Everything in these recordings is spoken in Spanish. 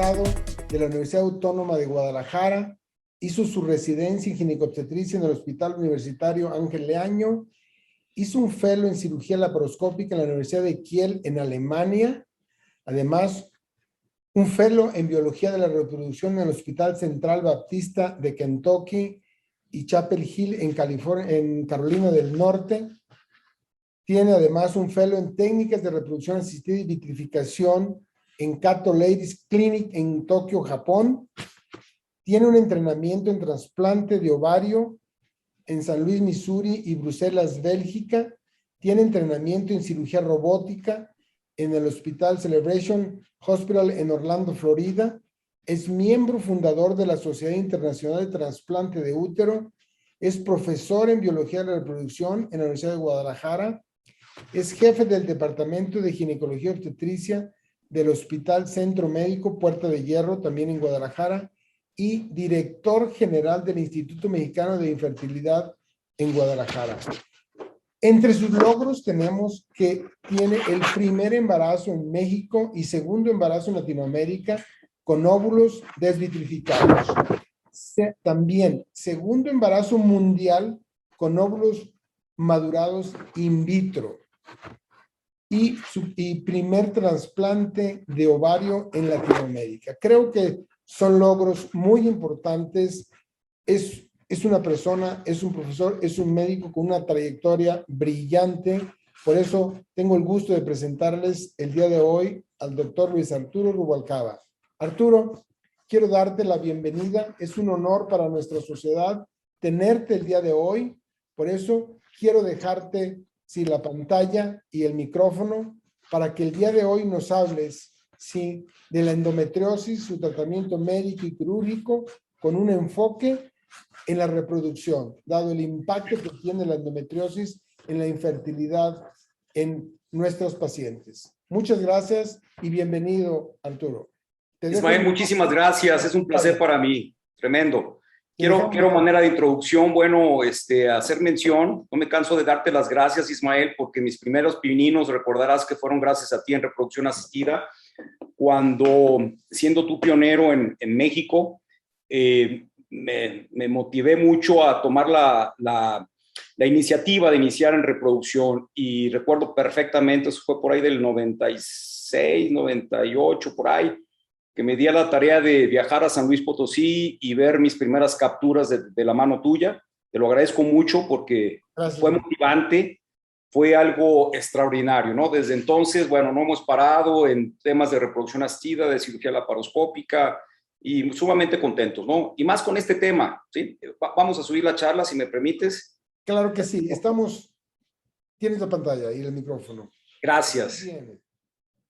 egresado de la Universidad Autónoma de Guadalajara. Hizo su residencia en ginecobstetricia en el Hospital Universitario Ángel Leaño. Hizo un fellow en cirugía laparoscópica en la Universidad de Kiel en Alemania. Además, un fellow en biología de la reproducción en el Hospital Central Baptista de Kentucky y Chapel Hill en California, en Carolina del Norte. Tiene además un fellow en técnicas de reproducción asistida y vitrificación en Kato Ladies Clinic en Tokio, Japón. Tiene un entrenamiento en trasplante de ovario en San Luis, Missouri y Bruselas, Bélgica. Tiene entrenamiento en cirugía robótica en el Hospital Celebration Hospital en Orlando, Florida. Es miembro fundador de la Sociedad Internacional de Trasplante de Útero. Es profesor en biología de la reproducción en la Universidad de Guadalajara. Es jefe del Departamento de Ginecología y Obstetricia del Hospital Centro Médico Puerta de Hierro, también en Guadalajara, y director general del Instituto Mexicano de Infertilidad en Guadalajara. Entre sus logros tenemos que tiene el primer embarazo en México y segundo embarazo en Latinoamérica con óvulos desvitrificados. También segundo embarazo mundial con óvulos madurados in vitro. Y primer trasplante de ovario en Latinoamérica. Creo que son logros muy importantes. Es una persona, es un profesor, es un médico con una trayectoria brillante. Por eso tengo el gusto de presentarles el día de hoy al doctor Luis Arturo Rubalcaba. Arturo, quiero darte la bienvenida. Es un honor para nuestra sociedad tenerte el día de hoy. Por eso quiero dejarte la pantalla y el micrófono para que el día de hoy nos hables de la endometriosis, su tratamiento médico y quirúrgico con un enfoque en la reproducción, dado el impacto que tiene la endometriosis en la infertilidad en nuestros pacientes. Muchas gracias y bienvenido, Arturo. Ismael, muchísimas gracias. Es un placer para mí. Tremendo. Quiero manera de introducción, hacer mención. No me canso de darte las gracias, Ismael, porque mis primeros pininos, recordarás que fueron gracias a ti en reproducción asistida, cuando, siendo tú pionero en México, me motivé mucho a tomar la iniciativa de iniciar en reproducción, y recuerdo perfectamente, eso fue por ahí del 96, 98, por ahí, que me di a la tarea de viajar a San Luis Potosí y ver mis primeras capturas de la mano tuya. Te lo agradezco mucho porque fue motivante, fue algo extraordinario, ¿no? Desde entonces, no hemos parado en temas de reproducción asistida, de cirugía laparoscópica, y sumamente contentos, ¿no? Y más con este tema, ¿sí? Vamos a subir la charla, si me permites. Claro que sí, tienes la pantalla y el micrófono. Gracias. Bien.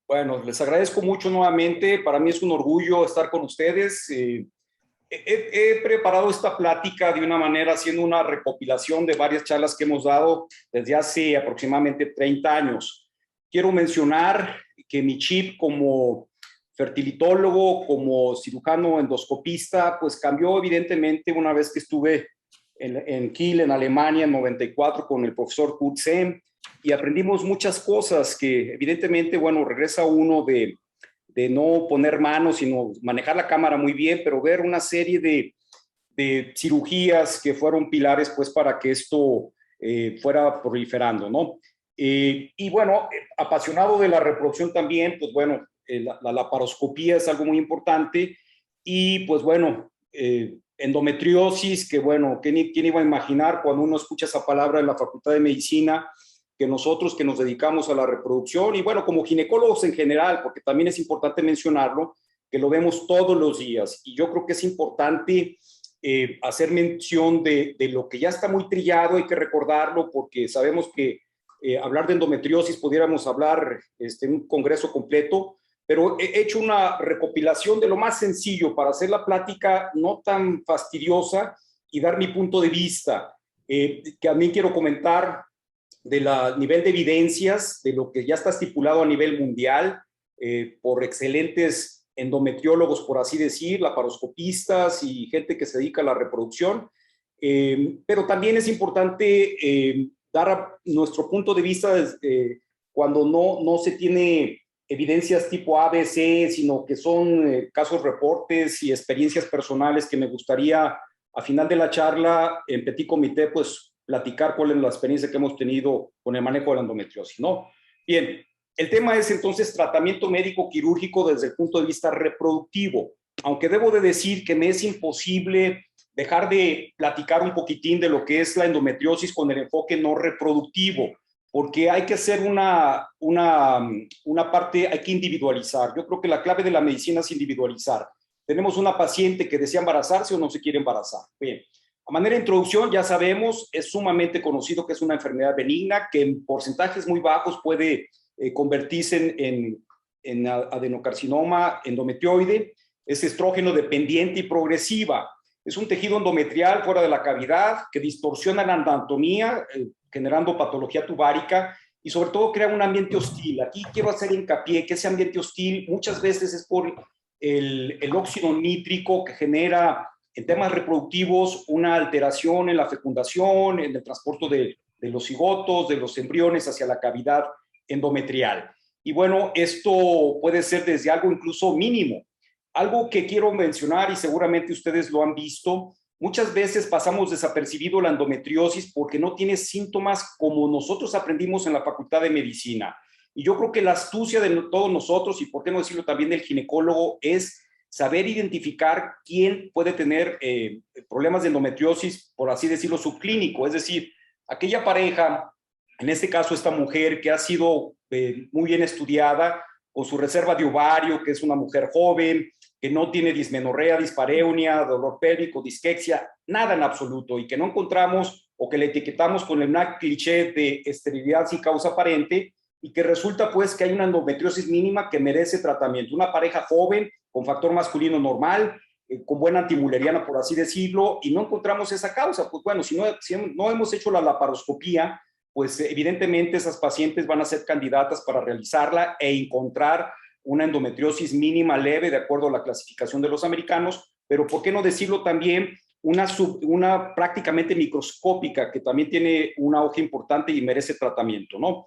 Bueno, les agradezco mucho nuevamente. Para mí es un orgullo estar con ustedes. He preparado esta plática de una manera haciendo una recopilación de varias charlas que hemos dado desde hace aproximadamente 30 años. Quiero mencionar que mi chip como fertilitólogo, como cirujano endoscopista, pues cambió evidentemente una vez que estuve en Kiel, en Alemania, en 94, con el profesor Kurt Sem, y aprendimos muchas cosas que evidentemente, regresa uno de no poner manos, sino manejar la cámara muy bien, pero ver una serie de cirugías que fueron pilares pues para que esto fuera proliferando, ¿no? Apasionado de la reproducción también, pues la laparoscopía es algo muy importante, y pues endometriosis, que ¿quién iba a imaginar cuando uno escucha esa palabra en la Facultad de Medicina, que nosotros que nos dedicamos a la reproducción, y como ginecólogos en general, porque también es importante mencionarlo, que lo vemos todos los días, y yo creo que es importante hacer mención de lo que ya está muy trillado, hay que recordarlo, porque sabemos que hablar de endometriosis pudiéramos hablar en un congreso completo, pero he hecho una recopilación de lo más sencillo para hacer la plática no tan fastidiosa y dar mi punto de vista, que también quiero comentar del nivel de evidencias, de lo que ya está estipulado a nivel mundial por excelentes endometriólogos, por así decir, laparoscopistas y gente que se dedica a la reproducción. Pero también es importante dar nuestro punto de vista cuando no se tiene evidencias tipo ABC, sino que son casos, reportes y experiencias personales que me gustaría a final de la charla en Petit Comité, pues platicar cuál es la experiencia que hemos tenido con el manejo de la endometriosis, ¿no? Bien, el tema es entonces tratamiento médico quirúrgico desde el punto de vista reproductivo, aunque debo de decir que me es imposible dejar de platicar un poquitín de lo que es la endometriosis con el enfoque no reproductivo, porque hay que hacer una parte, hay que individualizar. Yo creo que la clave de la medicina es individualizar. Tenemos una paciente que desea embarazarse o no se quiere embarazar. Bien, a manera de introducción, ya sabemos, es sumamente conocido que es una enfermedad benigna que en porcentajes muy bajos puede convertirse en adenocarcinoma endometrioide. Es estrógeno dependiente y progresiva. Es un tejido endometrial fuera de la cavidad que distorsiona la anatomía, generando patología tubárica y sobre todo crea un ambiente hostil. Aquí quiero hacer hincapié que ese ambiente hostil muchas veces es por el óxido nítrico que genera en temas reproductivos una alteración en la fecundación, en el transporte de los cigotos, de los embriones hacia la cavidad endometrial. Y bueno, esto puede ser desde algo incluso mínimo. Algo que quiero mencionar y seguramente ustedes lo han visto, muchas veces pasamos desapercibido la endometriosis porque no tiene síntomas como nosotros aprendimos en la Facultad de Medicina. Y yo creo que la astucia de todos nosotros, y por qué no decirlo también del ginecólogo, es saber identificar quién puede tener problemas de endometriosis, por así decirlo, subclínico. Es decir, aquella pareja, en este caso esta mujer que ha sido muy bien estudiada, con su reserva de ovario, que es una mujer joven, que no tiene dismenorrea, dispareunia, dolor pélvico, disquexia, nada en absoluto, y que no encontramos o que le etiquetamos con el cliché de esterilidad sin causa aparente, y que resulta pues que hay una endometriosis mínima que merece tratamiento. Una pareja joven, con factor masculino normal, con buena antimuleriana, por así decirlo, y no encontramos esa causa. Pues bueno, si no hemos hecho la laparoscopía, pues evidentemente esas pacientes van a ser candidatas para realizarla e encontrar una endometriosis mínima leve de acuerdo a la clasificación de los americanos, pero por qué no decirlo también una prácticamente microscópica que también tiene una hoja importante y merece tratamiento, ¿no?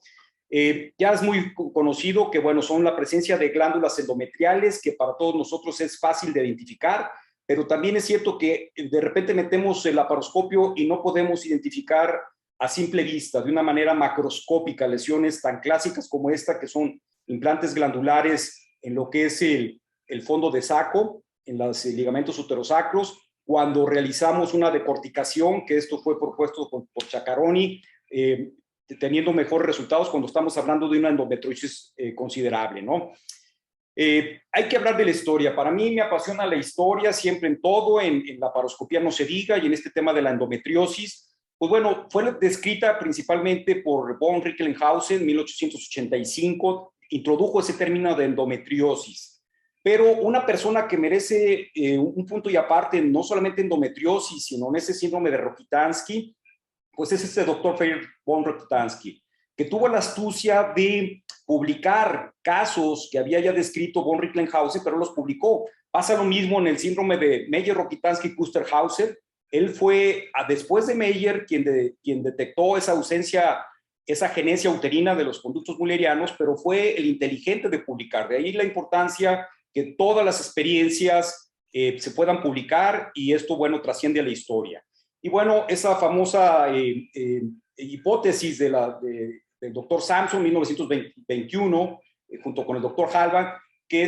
Ya es muy conocido que, bueno, son la presencia de glándulas endometriales que para todos nosotros es fácil de identificar, pero también es cierto que de repente metemos el laparoscopio y no podemos identificar a simple vista, de una manera macroscópica, lesiones tan clásicas como esta, que son implantes glandulares en lo que es el fondo de saco, en los ligamentos uterosacros, cuando realizamos una decorticación, que esto fue propuesto por Chacaroni, teniendo mejores resultados cuando estamos hablando de una endometriosis considerable, ¿no? Hay que hablar de la historia. Para mí me apasiona la historia, siempre en todo, en la paroscopía no se diga, y en este tema de la endometriosis, pues bueno, fue descrita principalmente por von Recklinghausen en 1885, introdujo ese término de endometriosis. Pero una persona que merece un punto y aparte, no solamente endometriosis, sino en ese síndrome de Rokitansky, pues es este doctor Feir von Rokitansky, que tuvo la astucia de publicar casos que había ya descrito von Recklinghausen, pero los publicó. Pasa lo mismo en el síndrome de Meyer-Rokitansky-Kuster-Hauser. Él fue, después de Meyer, quien detectó esa ausencia, esa genesia uterina de los conductos mullerianos, pero fue el inteligente de publicar. De ahí la importancia que todas las experiencias se puedan publicar, y esto, bueno, trasciende a la historia. Y bueno, esa famosa hipótesis del doctor Sampson, 1921, junto con el doctor Halban, que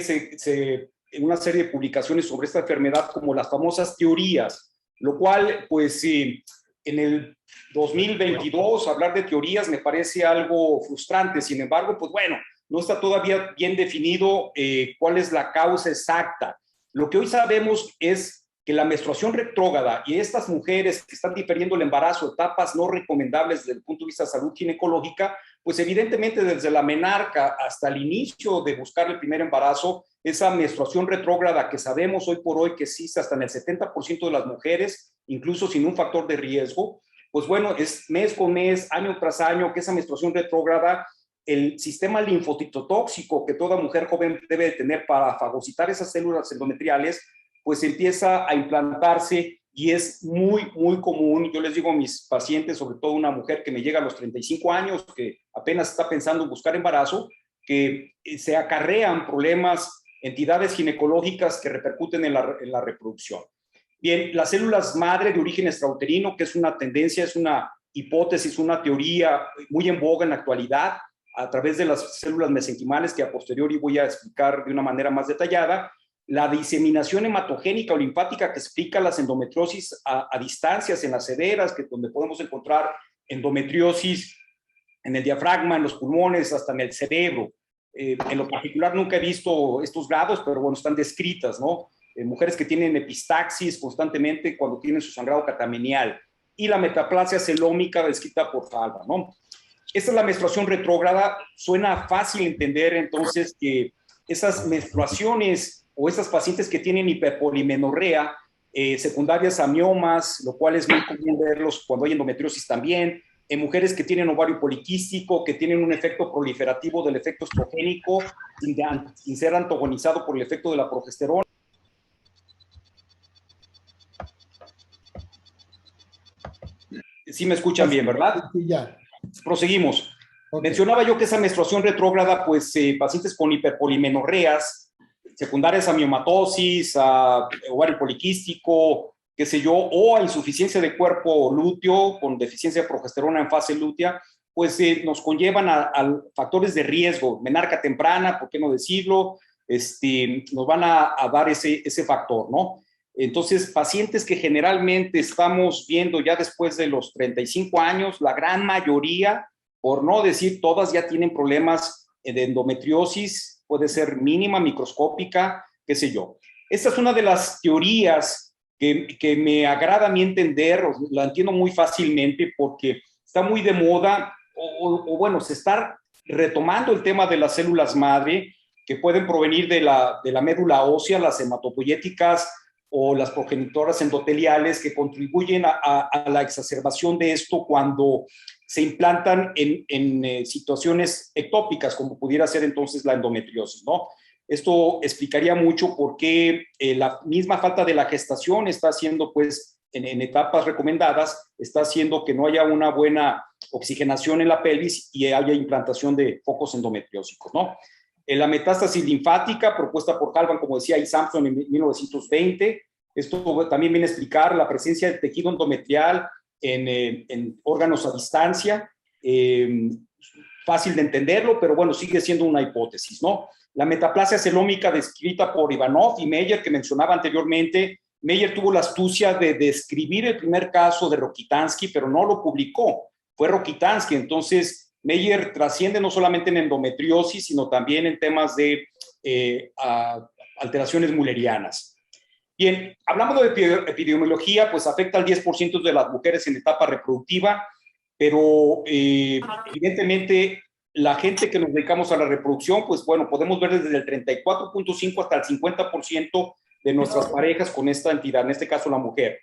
en una serie de publicaciones sobre esta enfermedad como las famosas teorías, lo cual, pues, en el 2022 hablar de teorías me parece algo frustrante. Sin embargo, pues bueno, no está todavía bien definido cuál es la causa exacta. Lo que hoy sabemos es que la menstruación retrógrada y estas mujeres que están diferiendo el embarazo, etapas no recomendables desde el punto de vista de salud ginecológica, pues evidentemente desde la menarca hasta el inicio de buscar el primer embarazo, esa menstruación retrógrada que sabemos hoy por hoy que existe hasta en el 70% de las mujeres, incluso sin un factor de riesgo, pues bueno, es mes con mes, año tras año, que esa menstruación retrógrada, el sistema linfocitotóxico que toda mujer joven debe de tener para fagocitar esas células endometriales, pues empieza a implantarse y es muy, muy común. Yo les digo a mis pacientes, sobre todo una mujer que me llega a los 35 años, que apenas está pensando en buscar embarazo, que se acarrean problemas, entidades ginecológicas que repercuten en la reproducción. Bien, las células madre de origen extrauterino, que es una tendencia, es una hipótesis, una teoría muy en boga en la actualidad, a través de las células mesenquimales, que a posteriori voy a explicar de una manera más detallada, la diseminación hematogénica o linfática que explica las endometriosis a distancias en las severas, donde podemos encontrar endometriosis en el diafragma, en los pulmones, hasta en el cerebro. En lo particular nunca he visto estos grados, pero bueno, están descritas, ¿no? Mujeres que tienen epistaxis constantemente cuando tienen su sangrado catamenial, y la metaplasia celómica descrita por Falva, ¿no? Esta es la menstruación retrógrada. Suena fácil entender entonces que esas menstruaciones o esas pacientes que tienen hiperpolimenorrea, secundarias a miomas, lo cual es muy común verlos cuando hay endometriosis también, en mujeres que tienen ovario poliquístico, que tienen un efecto proliferativo del efecto estrogénico, sin ser antagonizado por el efecto de la progesterona. Sí me escuchan bien, ¿verdad? Sí, ya. Proseguimos. Okay. Mencionaba yo que esa menstruación retrógrada, pues pacientes con hiperpolimenorreas, secundarias a miomatosis, a ovario poliquístico, qué sé yo, o a insuficiencia de cuerpo lúteo con deficiencia de progesterona en fase lútea, pues nos conllevan a factores de riesgo, menarca temprana, ¿por qué no decirlo? Nos van a dar ese factor, ¿no? Entonces, pacientes que generalmente estamos viendo ya después de los 35 años, la gran mayoría, por no decir todas, ya tienen problemas de endometriosis, puede ser mínima, microscópica, qué sé yo. Esta es una de las teorías que me agrada a mí entender, la entiendo muy fácilmente porque está muy de moda, o bueno, se está retomando el tema de las células madre, que pueden provenir de la médula ósea, las hematopoyéticas, o las progenitoras endoteliales, que contribuyen a la exacerbación de esto cuando se implantan en situaciones ectópicas, como pudiera ser entonces la endometriosis, ¿no? Esto explicaría mucho por qué la misma falta de la gestación está haciendo, pues, en etapas recomendadas, está haciendo que no haya una buena oxigenación en la pelvis y haya implantación de focos endometriósicos, ¿no? La metástasis linfática, propuesta por Halvan, como decía, y Sampson en 1920. Esto también viene a explicar la presencia del tejido endometrial en órganos a distancia. Fácil de entenderlo, pero bueno, sigue siendo una hipótesis, ¿no? La metaplasia celómica descrita por Ivanov y Meyer, que mencionaba anteriormente. Meyer tuvo la astucia de describir el primer caso de Rokitansky, pero no lo publicó. Fue Rokitansky. Entonces, Meyer trasciende no solamente en endometriosis, sino también en temas de alteraciones mullerianas. Bien, hablamos de epidemiología, pues afecta al 10% de las mujeres en etapa reproductiva, pero evidentemente la gente que nos dedicamos a la reproducción, pues bueno, podemos ver desde el 34.5 hasta el 50% de nuestras parejas con esta entidad, en este caso la mujer.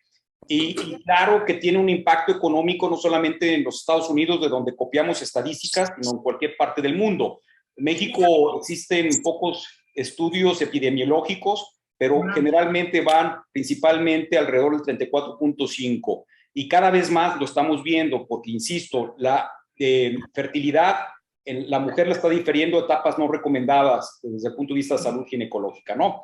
Y claro que tiene un impacto económico no solamente en los Estados Unidos, de donde copiamos estadísticas, sino en cualquier parte del mundo. En México existen pocos estudios epidemiológicos, pero generalmente van principalmente alrededor del 34.5. Y cada vez más lo estamos viendo, porque, insisto, la fertilidad en la mujer la está difiriendo a etapas no recomendadas desde el punto de vista de salud ginecológica, ¿no?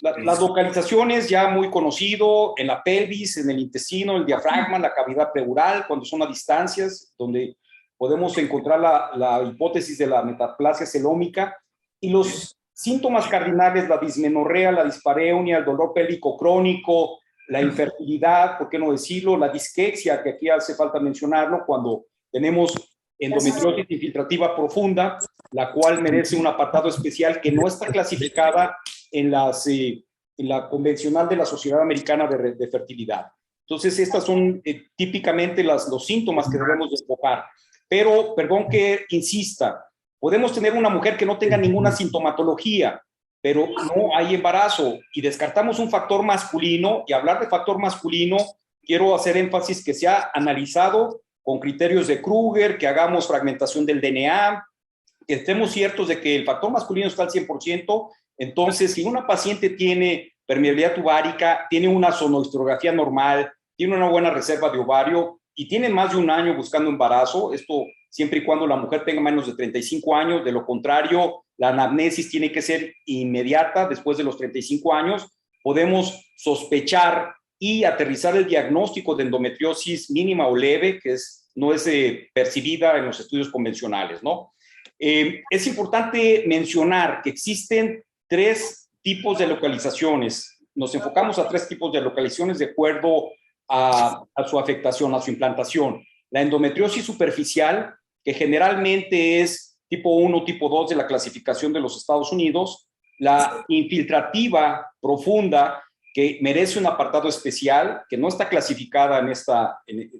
Las localizaciones ya muy conocido, en la pelvis, en el intestino, el diafragma, la cavidad pleural, cuando son a distancias, donde podemos encontrar la hipótesis de la metaplasia celómica, y los síntomas cardinales, la dismenorrea, la dispareunia, el dolor pélvico crónico, la infertilidad, ¿por qué no decirlo? La disquexia, que aquí hace falta mencionarlo, cuando tenemos endometriosis infiltrativa profunda, la cual merece un apartado especial que no está clasificada en la convencional de la Sociedad Americana de Fertilidad. Entonces, estas son típicamente los síntomas que debemos de enfocar. Pero, perdón que insista, podemos tener una mujer que no tenga ninguna sintomatología, pero no hay embarazo, y descartamos un factor masculino. Y hablar de factor masculino, quiero hacer énfasis que se ha analizado con criterios de Kruger, que hagamos fragmentación del DNA, que estemos ciertos de que el factor masculino está al 100%. Entonces, si una paciente tiene permeabilidad tubárica, tiene una sonohistrografía normal, tiene una buena reserva de ovario, y tienen más de un año buscando embarazo, esto siempre y cuando la mujer tenga menos de 35 años, de lo contrario, la anamnesis tiene que ser inmediata después de los 35 años, podemos sospechar y aterrizar el diagnóstico de endometriosis mínima o leve, que no es percibida en los estudios convencionales, ¿no? Es importante mencionar que existen 3 tipos de localizaciones. Nos enfocamos a 3 tipos de localizaciones de acuerdo a su afectación, a su implantación. La endometriosis superficial, que generalmente es tipo 1, tipo 2 de la clasificación de los Estados Unidos. La infiltrativa profunda, que merece un apartado especial, que no está clasificada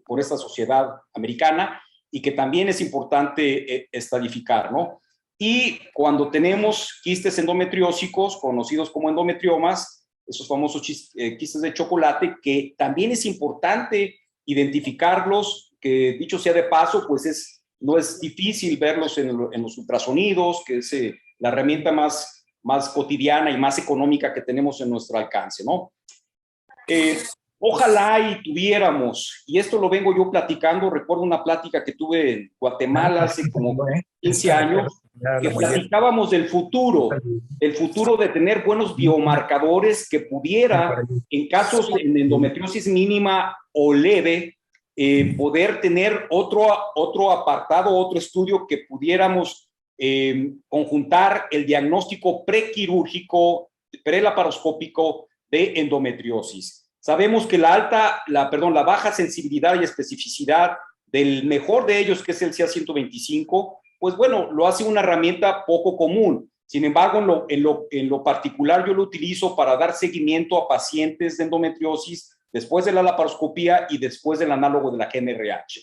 por esta sociedad americana y que también es importante estadificar, ¿no? Y cuando tenemos quistes endometriósicos, conocidos como endometriomas, esos famosos quistes de chocolate, que también es importante identificarlos, que dicho sea de paso, pues no es difícil verlos en los ultrasonidos, que es la herramienta más cotidiana y más económica que tenemos en nuestro alcance, ¿no? Ojalá y tuviéramos, y esto lo vengo yo platicando, recuerdo una plática que tuve en Guatemala hace como 15 años, que platicábamos del futuro de tener buenos biomarcadores que pudiera, en casos de endometriosis mínima o leve, poder tener otro apartado, otro estudio que pudiéramos conjuntar el diagnóstico prequirúrgico, prelaparoscópico de endometriosis. Sabemos que la baja sensibilidad y especificidad del mejor de ellos, que es el CA-125, pues bueno, lo hace una herramienta poco común. Sin embargo, en lo particular yo lo utilizo para dar seguimiento a pacientes de endometriosis después de la laparoscopía y después del análogo de la GnRH.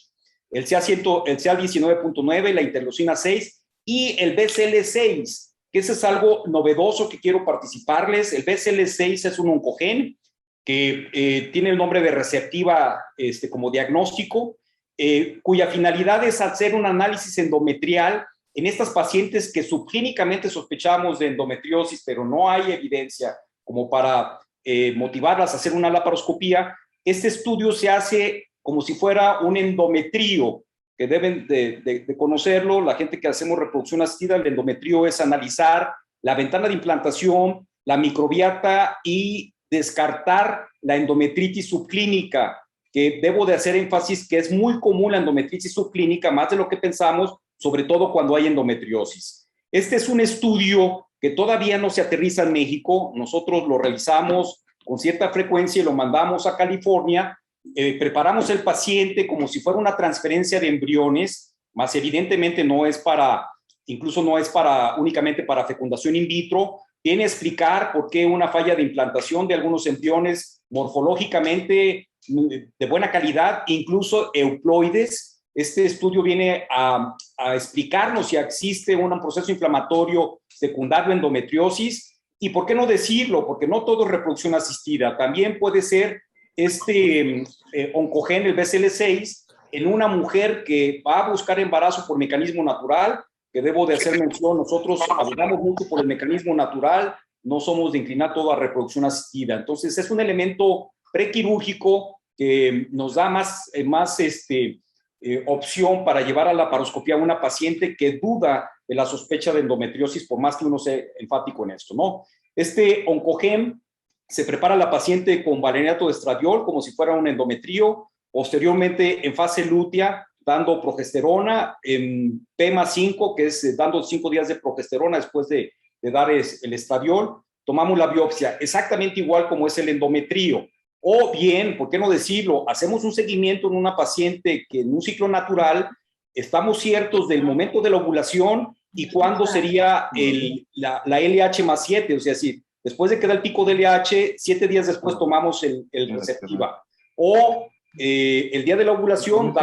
El CA19.9, la interleucina 6 y el BCL6, que ese es algo novedoso que quiero participarles. El BCL6 es un oncogen que tiene el nombre de receptiva como diagnóstico, cuya finalidad es hacer un análisis endometrial en estas pacientes que subclínicamente sospechamos de endometriosis, pero no hay evidencia como para motivarlas a hacer una laparoscopía. Este estudio se hace como si fuera un endometrio, que deben de conocerlo. La gente que hacemos reproducción asistida, el endometrio es analizar la ventana de implantación, la microbiota y descartar la endometritis subclínica, que debo de hacer énfasis que es muy común la endometritis subclínica, más de lo que pensamos, sobre todo cuando hay endometriosis. Este es un estudio que todavía no se aterriza en México. Nosotros lo realizamos con cierta frecuencia y lo mandamos a California. Preparamos el paciente como si fuera una transferencia de embriones, más evidentemente incluso no es únicamente para fecundación in vitro. Viene a explicar por qué una falla de implantación de algunos embriones morfológicamente de buena calidad, incluso euploides. Este estudio viene a explicarnos si existe un proceso inflamatorio secundario endometriosis y por qué no decirlo, porque no todo es reproducción asistida. También puede ser oncogen, el BCL6, en una mujer que va a buscar embarazo por mecanismo natural, que debo de hacer mención, nosotros hablamos mucho por el mecanismo natural, no somos de inclinar todo a reproducción asistida. Entonces es un elemento prequirúrgico que nos da más opción para llevar a la laparoscopía a una paciente que duda de la sospecha de endometriosis, por más que uno sea enfático en esto, ¿no? Este oncogen se prepara a la paciente con valeriato de estradiol como si fuera un endometrio, posteriormente en fase lútea, dando progesterona, en P+5, que es dando 5 días de progesterona después de dar el estradiol, tomamos la biopsia, exactamente igual como es el endometrio. O bien, ¿por qué no decirlo? Hacemos un seguimiento en una paciente que en un ciclo natural estamos ciertos del momento de la ovulación y cuándo sería la LH+7, o sea, si después de que da el pico de LH, 7 días después tomamos el receptiva. O el día de la ovulación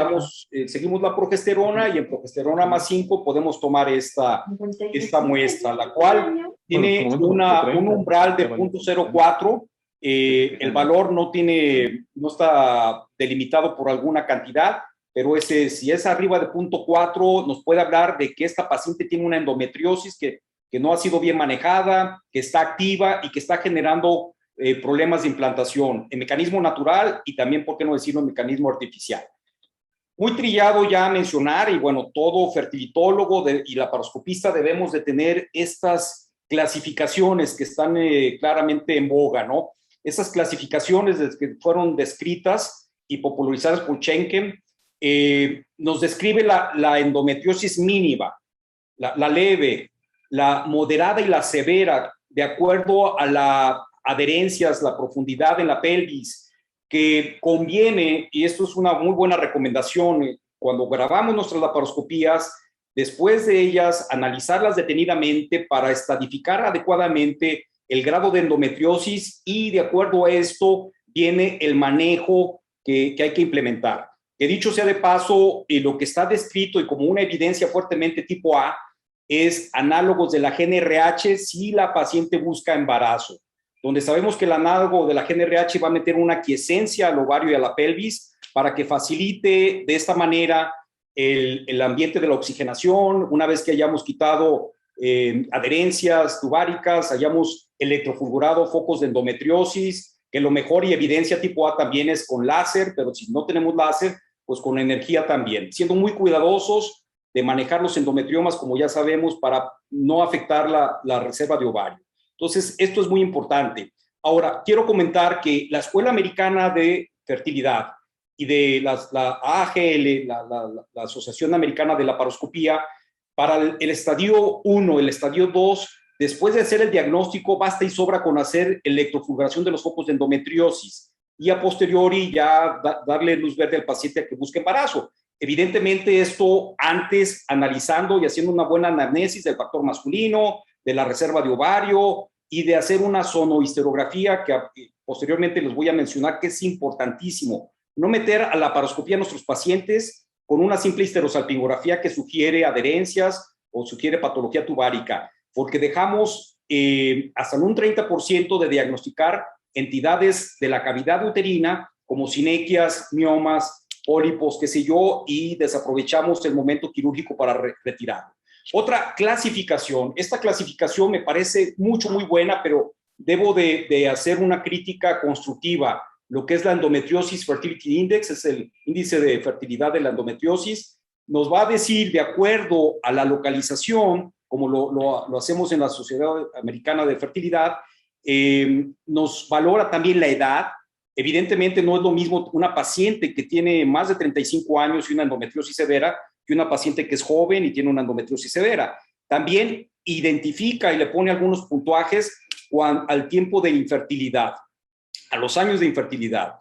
seguimos la progesterona y en progesterona ¡5 podemos tomar esta muestra, la cual tiene un umbral de 0.04. El valor no está delimitado por alguna cantidad, pero si es arriba de 0.4 nos puede hablar de que esta paciente tiene una endometriosis que no ha sido bien manejada, que está activa y que está generando problemas de implantación en mecanismo natural y también, ¿por qué no decirlo, en mecanismo artificial? Muy trillado ya mencionar, y bueno, todo fertilitólogo y laparoscopista debemos de tener estas clasificaciones que están claramente en boga, ¿no? Esas clasificaciones que fueron descritas y popularizadas por Schenken nos describe la endometriosis mínima, la leve, la moderada y la severa, de acuerdo a las adherencias, la profundidad en la pelvis, que conviene, y esto es una muy buena recomendación, cuando grabamos nuestras laparoscopías, después de ellas, analizarlas detenidamente para estadificar adecuadamente el grado de endometriosis y de acuerdo a esto viene el manejo que hay que implementar. Que dicho sea de paso, lo que está descrito y como una evidencia fuertemente tipo A es análogos de la GnRH si la paciente busca embarazo, donde sabemos que el análogo de la GnRH va a meter una quiescencia al ovario y a la pelvis para que facilite de esta manera el ambiente de la oxigenación. Una vez que hayamos quitado adherencias tubáricas, hayamos electrofulgurado focos de endometriosis, que lo mejor y evidencia tipo A también es con láser, pero si no tenemos láser, pues con energía también, siendo muy cuidadosos de manejar los endometriomas, como ya sabemos, para no afectar la reserva de ovario. Entonces, esto es muy importante. Ahora, quiero comentar que la Escuela Americana de Fertilidad y de la AAGL, la Asociación Americana de Laparoscopía, para el estadio 1, el estadio 2, después de hacer el diagnóstico, basta y sobra con hacer electrofulguración de los focos de endometriosis y a posteriori ya darle luz verde al paciente a que busque embarazo. Evidentemente esto antes analizando y haciendo una buena anamnesis del factor masculino, de la reserva de ovario y de hacer una sonohisterografía que posteriormente les voy a mencionar que es importantísimo. No meter a la laparoscopía a nuestros pacientes con una simple histerosalpingografía que sugiere adherencias o sugiere patología tubárica, porque dejamos hasta en un 30% de diagnosticar entidades de la cavidad uterina como sinequias, miomas, pólipos, qué sé yo, y desaprovechamos el momento quirúrgico para retirarlo. Otra clasificación, esta clasificación me parece muy buena, pero debo de hacer una crítica constructiva. Lo que es la Endometriosis Fertility Index, es el índice de fertilidad de la endometriosis, nos va a decir, de acuerdo a la localización, como lo hacemos en la Sociedad Americana de Fertilidad, nos valora también la edad. Evidentemente no es lo mismo una paciente que tiene más de 35 años y una endometriosis severa que una paciente que es joven y tiene una endometriosis severa. También identifica y le pone algunos puntuajes al tiempo de infertilidad, a los años de infertilidad.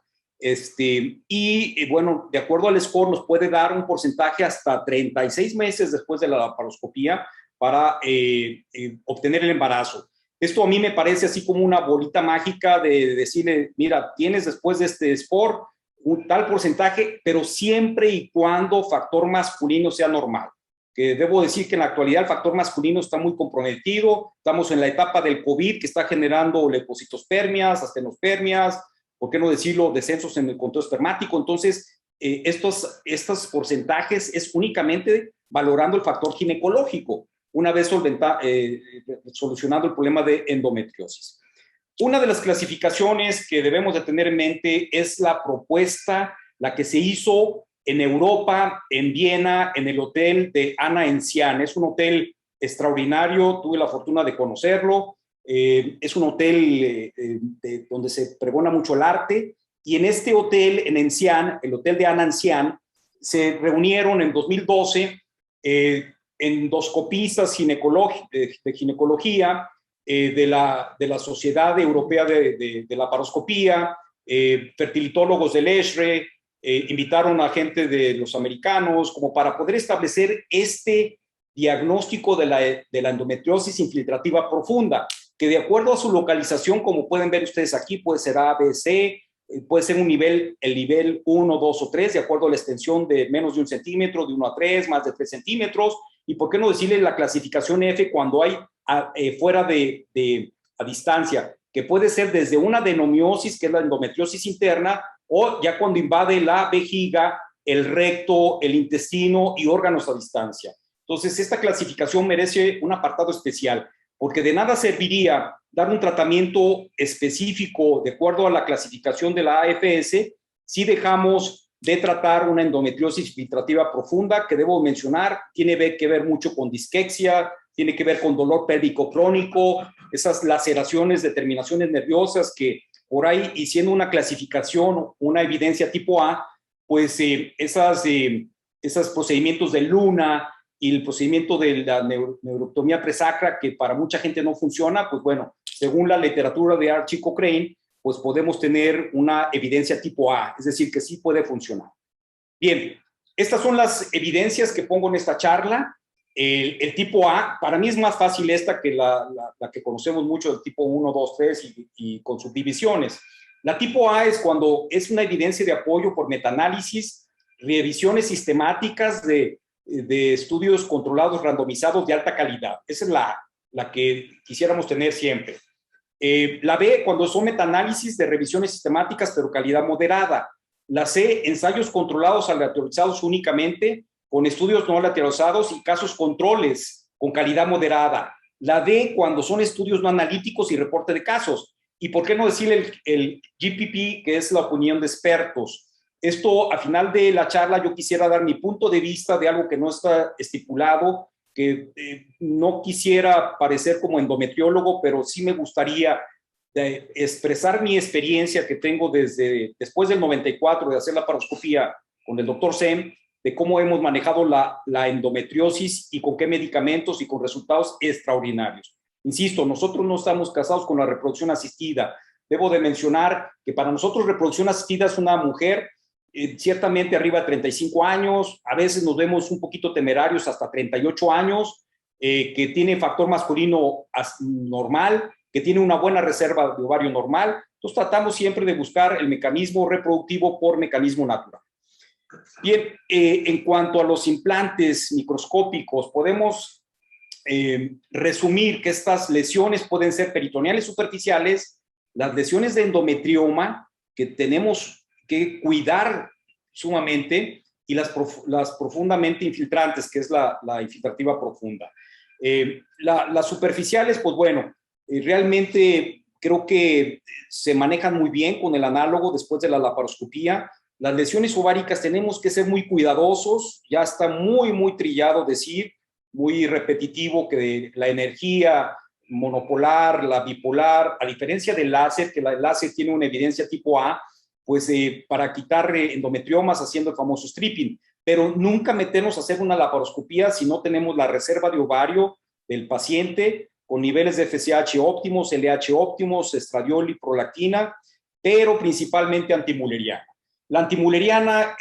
Bueno, de acuerdo al score nos puede dar un porcentaje hasta 36 meses después de la laparoscopía para obtener el embarazo. Esto a mí me parece así como una bolita mágica de decirle, mira, tienes después de este score un tal porcentaje, pero siempre y cuando factor masculino sea normal. Que debo decir que en la actualidad el factor masculino está muy comprometido, estamos en la etapa del COVID que está generando leucocitospermias, astenospermias, ¿por qué no decirlo? Descensos en el control espermático. Entonces, estos porcentajes es únicamente valorando el factor ginecológico, una vez solucionando el problema de endometriosis. Una de las clasificaciones que debemos de tener en mente es la propuesta, la que se hizo en Europa, en Viena, en el hotel de Ana Encián. Es un hotel extraordinario, tuve la fortuna de conocerlo. Es un hotel donde se pregona mucho el arte. Y en este hotel, en Encián, el hotel de Ana Encián, se reunieron en 2012 endoscopistas de ginecología, de la Sociedad Europea de Laparoscopía, fertilitólogos del ESHRE, invitaron a gente de los americanos como para poder establecer este diagnóstico de la endometriosis infiltrativa profunda, que de acuerdo a su localización, como pueden ver ustedes aquí, puede ser A, B, C, puede ser el nivel 1, 2 o 3, de acuerdo a la extensión de menos de 1 centímetro, de 1 a 3, más de 3 centímetros, y por qué no decirle la clasificación F cuando hay fuera a distancia, que puede ser desde una adenomiosis, que es la endometriosis interna, o ya cuando invade la vejiga, el recto, el intestino y órganos a distancia. Entonces, esta clasificación merece un apartado especial, porque de nada serviría dar un tratamiento específico de acuerdo a la clasificación de la AFS si dejamos de tratar una endometriosis filtrativa profunda, que debo mencionar, tiene que ver mucho con disquexia, tiene que ver con dolor pélvico crónico, esas laceraciones de terminaciones nerviosas que por ahí, y siendo una clasificación, una evidencia tipo A, pues esos procedimientos de Luna y el procedimiento de la neurotomía presacra, que para mucha gente no funciona, pues bueno, según la literatura de Archie Cochrane, pues podemos tener una evidencia tipo A, es decir, que sí puede funcionar. Bien, estas son las evidencias que pongo en esta charla. El tipo A, para mí es más fácil esta que la que conocemos mucho, del tipo 1, 2, 3 y con subdivisiones. La tipo A es cuando es una evidencia de apoyo por metaanálisis, revisiones sistemáticas de estudios controlados randomizados de alta calidad. Esa es la que quisiéramos tener siempre. La B, cuando son metaanálisis de revisiones sistemáticas, pero calidad moderada. La C, ensayos controlados aleatorizados únicamente, con estudios no aleatorizados y casos controles con calidad moderada. La D, cuando son estudios no analíticos y reporte de casos. Y por qué no decir el GPP, que es la opinión de expertos. Esto, a final de la charla, yo quisiera dar mi punto de vista de algo que no está estipulado, que no quisiera parecer como endometriólogo, pero sí me gustaría expresar mi experiencia que tengo después del 94 de hacer la laparoscopía con el doctor Sem, de cómo hemos manejado la endometriosis y con qué medicamentos y con resultados extraordinarios. Insisto, nosotros no estamos casados con la reproducción asistida. Debo de mencionar que para nosotros reproducción asistida es una mujer ciertamente arriba de 35 años, a veces nos vemos un poquito temerarios hasta 38 años, que tiene factor masculino normal, que tiene una buena reserva de ovario normal. Entonces tratamos siempre de buscar el mecanismo reproductivo por mecanismo natural. Bien, en cuanto a los implantes microscópicos, podemos resumir que estas lesiones pueden ser peritoneales superficiales, las lesiones de endometrioma, que tenemos que cuidar sumamente, y las profundamente infiltrantes, que es la infiltrativa profunda. Las superficiales, pues bueno, realmente creo que se manejan muy bien con el análogo después de la laparoscopía. Las lesiones ováricas tenemos que ser muy cuidadosos, ya está muy trillado decir, muy repetitivo, que la energía monopolar, la bipolar, a diferencia del láser, que el láser tiene una evidencia tipo A, pues para quitar endometriomas haciendo el famoso stripping, pero nunca meternos a hacer una laparoscopía si no tenemos la reserva de ovario del paciente con niveles de FSH óptimos, LH óptimos, estradiol y prolactina, pero principalmente antimuleriana. La antimuleriana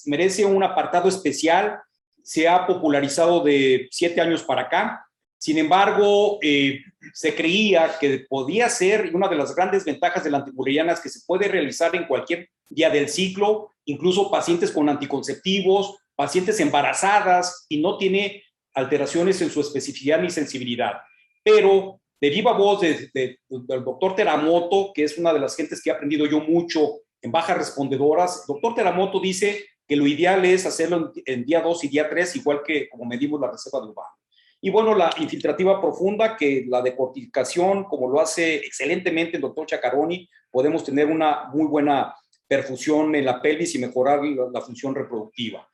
merece un apartado especial, se ha popularizado de 7 años para acá. Sin embargo, se creía que podía ser, y una de las grandes ventajas de la antimuleriana es que se puede realizar en cualquier día del ciclo, incluso pacientes con anticonceptivos, pacientes embarazadas, y no tiene alteraciones en su especificidad ni sensibilidad. Pero de viva voz del doctor Teramoto, que es una de las gentes que he aprendido yo mucho en bajas respondedoras, el doctor Teramoto dice que lo ideal es hacerlo en día 2 y día 3, igual que como medimos la reserva de ovario. Y bueno, la infiltrativa profunda, que la decorticación, como lo hace excelentemente el doctor Chacaroni, podemos tener una muy buena perfusión en la pelvis y mejorar la función reproductiva.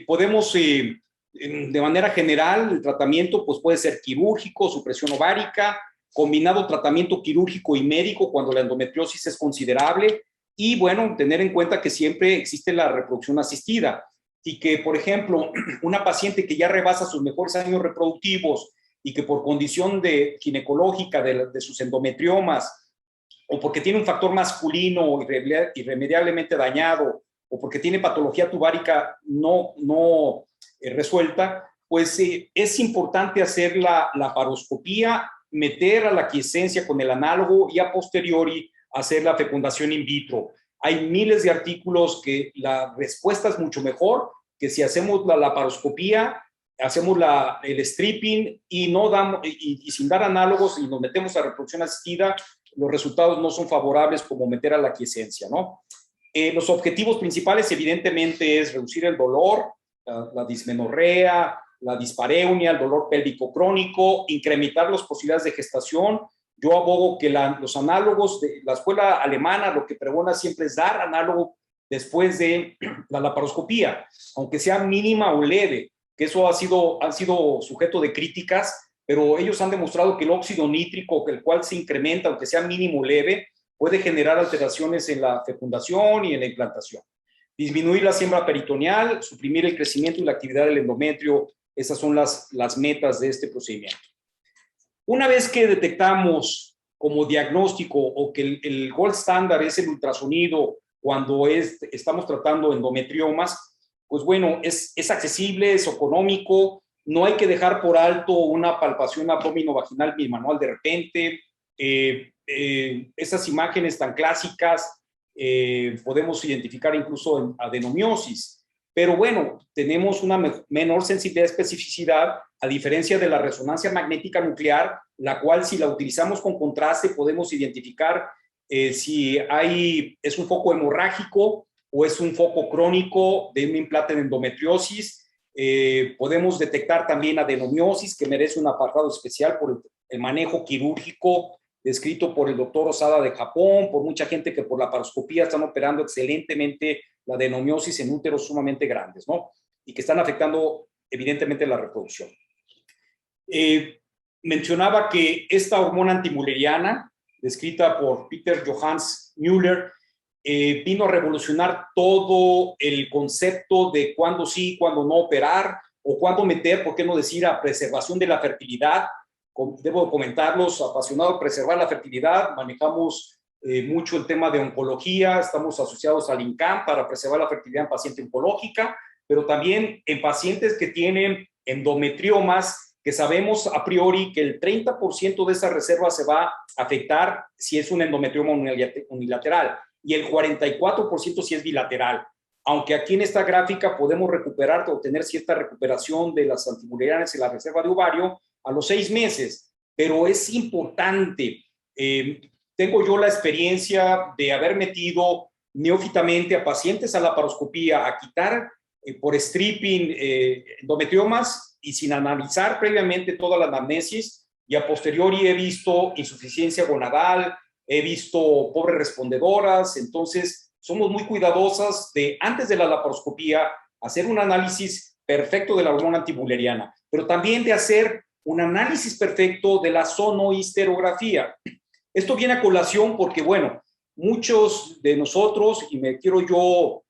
Podemos, de manera general, el tratamiento pues, puede ser quirúrgico, supresión ovárica, combinado tratamiento quirúrgico y médico cuando la endometriosis es considerable, y bueno, tener en cuenta que siempre existe la reproducción asistida. Y que, por ejemplo, una paciente que ya rebasa sus mejores años reproductivos y que por condición ginecológica de sus endometriomas, o porque tiene un factor masculino irremediablemente dañado, o porque tiene patología tubárica no resuelta, pues es importante hacer la laparoscopía, meter a la quiescencia con el análogo y a posteriori hacer la fecundación in vitro. Hay miles de artículos que la respuesta es mucho mejor que si hacemos la laparoscopía, hacemos el stripping y sin dar análogos y nos metemos a reproducción asistida, los resultados no son favorables como meter a la quiescencia, ¿no? Los objetivos principales evidentemente es reducir el dolor, la dismenorrea, la dispareunia, el dolor pélvico crónico, incrementar las posibilidades de gestación. Yo abogo que los análogos de la escuela alemana lo que pregona siempre es dar análogo después de la laparoscopía, aunque sea mínima o leve, que eso han sido sujeto de críticas, pero ellos han demostrado que el óxido nítrico, el cual se incrementa, aunque sea mínimo o leve, puede generar alteraciones en la fecundación y en la implantación. Disminuir la siembra peritoneal, suprimir el crecimiento y la actividad del endometrio, esas son las metas de este procedimiento. Una vez que detectamos como diagnóstico o que el gold standard es el ultrasonido cuando estamos tratando endometriomas, pues bueno, es accesible, es económico, no hay que dejar por alto una palpación abdomino-vaginal bimanual de repente. Esas imágenes tan clásicas podemos identificar incluso adenomiosis. Pero bueno, tenemos una menor sensibilidad y especificidad, a diferencia de la resonancia magnética nuclear, la cual si la utilizamos con contraste podemos identificar si es un foco hemorrágico o es un foco crónico de un implante de endometriosis. Podemos detectar también adenomiosis, que merece un apartado especial por el manejo quirúrgico descrito por el doctor Osada de Japón, por mucha gente que por la laparoscopía están operando excelentemente la adenomiosis en úteros sumamente grandes, ¿no? Y que están afectando evidentemente la reproducción. Mencionaba que esta hormona antimulleriana, descrita por Peter Johannes Müller, vino a revolucionar todo el concepto de cuándo sí, cuándo no operar, o cuándo meter, por qué no decir, a preservación de la fertilidad. Debo comentarlos, apasionado a preservar la fertilidad, manejamos mucho el tema de oncología, estamos asociados al INCAM para preservar la fertilidad en paciente oncológica, pero también en pacientes que tienen endometriomas, que sabemos a priori que el 30% de esa reserva se va a afectar si es un endometrioma unilateral y el 44% si es bilateral. Aunque aquí en esta gráfica podemos recuperar o tener cierta recuperación de las antimullerianas y la reserva de ovario a los 6 meses, pero es importante. Tengo yo la experiencia de haber metido neófitamente a pacientes a la laparoscopía a quitar por stripping endometriomas y sin analizar previamente toda la anamnesis, y a posteriori he visto insuficiencia gonadal, he visto pobres respondedoras. Entonces somos muy cuidadosas de, antes de la laparoscopía, hacer un análisis perfecto de la hormona antimulleriana, pero también de hacer un análisis perfecto de la sonohisterografía. Esto viene a colación porque, bueno, muchos de nosotros, y me quiero yo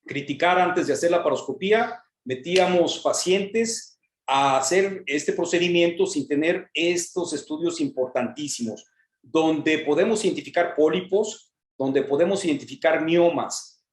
criticar antes de hacer la laparoscopía, metíamos pacientes a hacer este procedimiento sin tener estos estudios importantísimos, donde podemos identificar pólipos, donde podemos identificar miomas,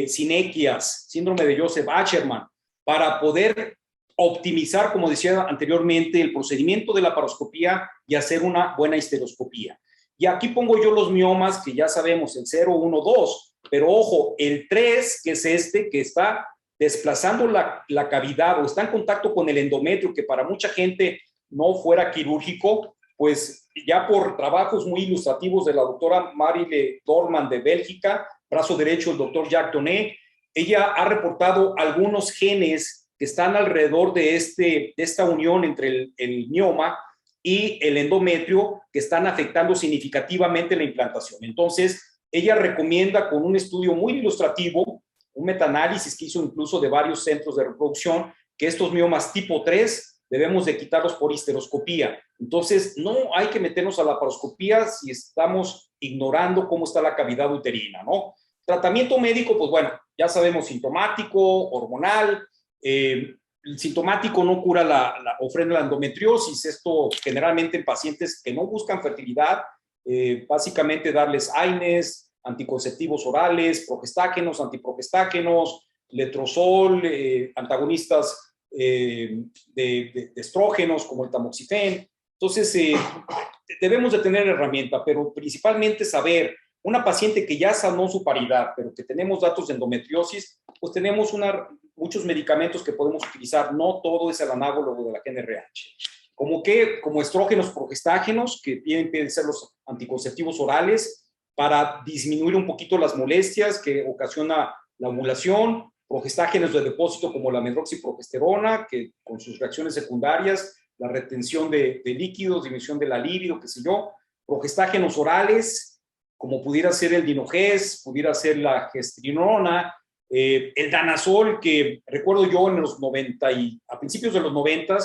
sinequias, síndrome de Joseph-Acherman, para poder optimizar, como decía anteriormente, el procedimiento de la laparoscopía y hacer una buena histeroscopía. Y aquí pongo yo los miomas que ya sabemos, el 0, 1, 2, pero ojo, el 3, que es este, que está desplazando la cavidad o está en contacto con el endometrio, que para mucha gente no fuera quirúrgico, pues ya por trabajos muy ilustrativos de la doctora Marile Dorman de Bélgica, brazo derecho el doctor Jacques Donnet, ella ha reportado algunos genes que están alrededor de esta unión entre el mioma y el endometrio, que están afectando significativamente la implantación. Entonces, ella recomienda, con un estudio muy ilustrativo, un metaanálisis que hizo incluso de varios centros de reproducción, que estos miomas tipo 3 debemos de quitarlos por histeroscopía. Entonces, no hay que meternos a la laparoscopía si estamos ignorando cómo está la cavidad uterina, ¿no? Tratamiento médico, pues bueno, ya sabemos, sintomático, hormonal. El sintomático no cura o frena la endometriosis. Esto generalmente en pacientes que no buscan fertilidad, básicamente darles AINES, anticonceptivos orales, progestágenos, antiprogestágenos, letrozol, antagonistas de estrógenos como el tamoxifen. Entonces, debemos de tener herramienta, pero principalmente saber, una paciente que ya sanó su paridad, pero que tenemos datos de endometriosis, pues tenemos muchos medicamentos que podemos utilizar. No todo es el análogo de la GnRH. Como estrógenos progestágenos, que pueden ser los anticonceptivos orales, para disminuir un poquito las molestias que ocasiona la ovulación, progestágenos de depósito como la medroxiprogesterona, que con sus reacciones secundarias, la retención de líquidos, disminución de la libido, qué sé yo, progestágenos orales, como pudiera ser el Dinogest, pudiera ser la gestrinona, El danazol, que recuerdo yo en los 90 y a principios de los 90,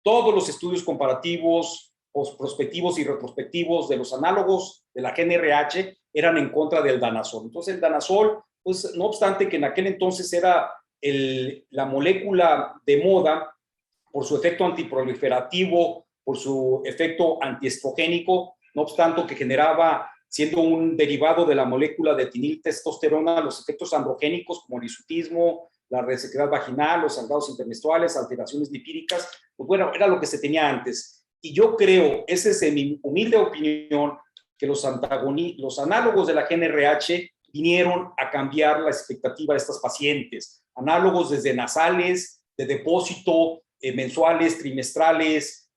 todos los estudios comparativos, prospectivos y retrospectivos de los análogos de la GnRH eran en contra del danazol. Entonces el danazol, pues no obstante que en aquel entonces era la molécula de moda por su efecto antiproliferativo, por su efecto antiestrogénico, no obstante que generaba, siendo un derivado de la molécula de etiltestosterona, los efectos androgénicos como el hirsutismo, la resequedad vaginal, los sangrados intermenstruales, alteraciones lipídicas, pues bueno, era lo que se tenía antes. Y yo creo, esa es mi humilde opinión, que los análogos de la GnRH vinieron a cambiar la expectativa de estas pacientes. Análogos desde nasales, de depósito, mensuales, trimestrales,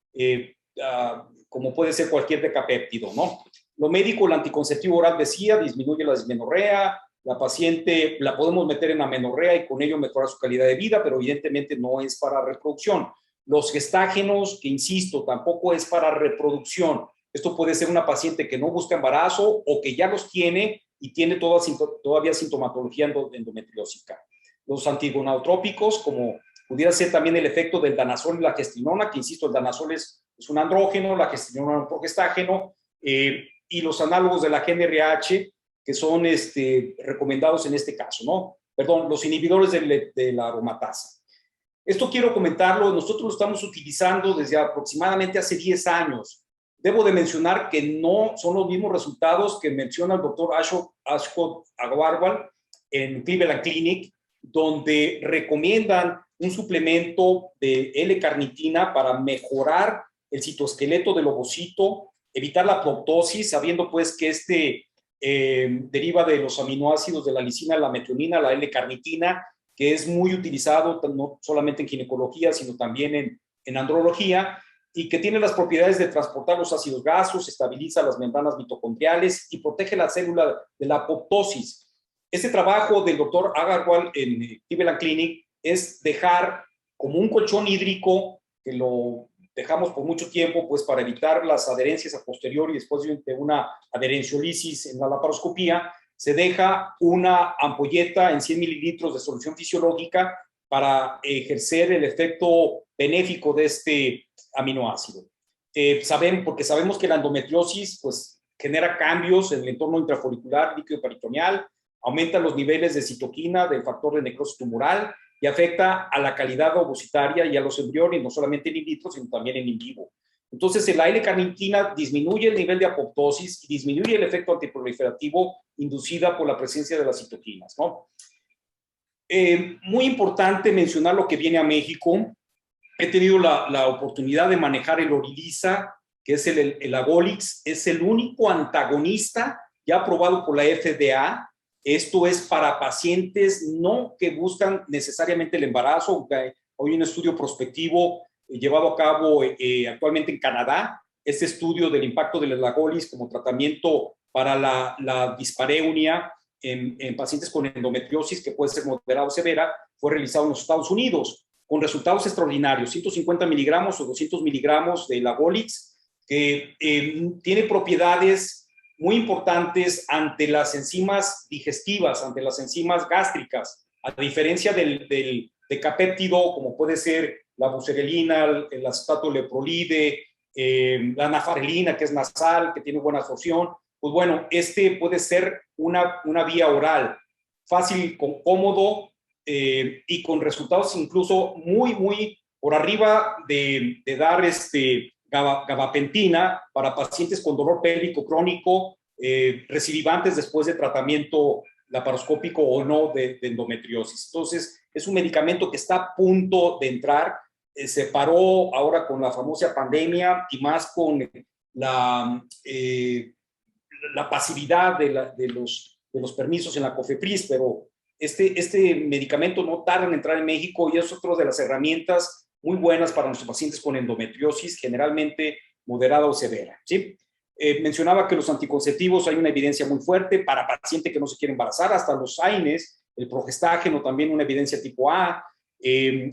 como puede ser cualquier decapéptido, ¿no? Lo médico, el anticonceptivo oral decía, disminuye la dismenorrea, la paciente la podemos meter en amenorrea y con ello mejorar su calidad de vida, pero evidentemente no es para reproducción. Los gestágenos, que insisto, tampoco es para reproducción. Esto puede ser una paciente que no busca embarazo o que ya los tiene y tiene todavía sintomatología endometriósica. Los antigonadotrópicos, como pudiera ser también el efecto del danazol y la gestrinona, que insisto, el danazol es un andrógeno, la gestrinona un progestágeno, y los análogos de la GnRH, que son recomendados en este caso, ¿no? Perdón, los inhibidores de la aromatasa. Esto quiero comentarlo, nosotros lo estamos utilizando desde aproximadamente hace 10 años. Debo de mencionar que no son los mismos resultados que menciona el doctor Ashok Agarwal en Cleveland Clinic, donde recomiendan un suplemento de L-carnitina para mejorar el citoesqueleto del ovocito, evitar la apoptosis, sabiendo pues que deriva de los aminoácidos de la lisina, la metionina, la L-carnitina, que es muy utilizado no solamente en ginecología, sino también en andrología, y que tiene las propiedades de transportar los ácidos grasos, estabiliza las membranas mitocondriales y protege la célula de la apoptosis. Este trabajo del doctor Agarwal en Cleveland Clinic es dejar como un colchón hídrico, que lo dejamos por mucho tiempo, pues para evitar las adherencias a posteriori después de una adherenciolisis en la laparoscopía, se deja una ampolleta en 100 mililitros de solución fisiológica para ejercer el efecto benéfico de este aminoácido. Porque sabemos que la endometriosis pues, genera cambios en el entorno intrafolicular, líquido peritoneal, aumenta los niveles de citoquina, del factor de necrosis tumoral, y afecta a la calidad ovocitaria y a los embriones, no solamente in vitro, sino también en vivo. Entonces, la L-carnitina disminuye el nivel de apoptosis y disminuye el efecto antiproliferativo inducida por la presencia de las citoquinas, ¿no? Muy importante mencionar lo que viene a México. He tenido la oportunidad de manejar el Orilissa, que es el Agolix, es el único antagonista ya aprobado por la FDA. Esto es para pacientes no que buscan necesariamente el embarazo. Hoy hay un estudio prospectivo llevado a cabo actualmente en Canadá. Este estudio del impacto del Agolix como tratamiento para la dispareunia en pacientes con endometriosis, que puede ser moderada o severa, fue realizado en los Estados Unidos con resultados extraordinarios, 150 miligramos o 200 miligramos de Agolix, que tiene propiedades muy importantes ante las enzimas digestivas, ante las enzimas gástricas, a diferencia del decapéptido, como puede ser la buserelina, el acetato leprolide, la nafarelina, que es nasal, que tiene buena absorción. Pues bueno, puede ser una vía oral, fácil, cómodo, y con resultados incluso muy por arriba de dar gabapentina para pacientes con dolor pélvico crónico, recidivantes después de tratamiento laparoscópico o no de endometriosis. Entonces, es un medicamento que está a punto de entrar, se paró ahora con la famosa pandemia y más con la pasividad de los permisos en la COFEPRIS, pero este medicamento no tarda en entrar en México y es otra de las herramientas muy buenas para nuestros pacientes con endometriosis, generalmente moderada o severa, ¿sí? Mencionaba que los anticonceptivos hay una evidencia muy fuerte para pacientes que no se quieren embarazar, hasta los AINES, el progestágeno también una evidencia tipo A,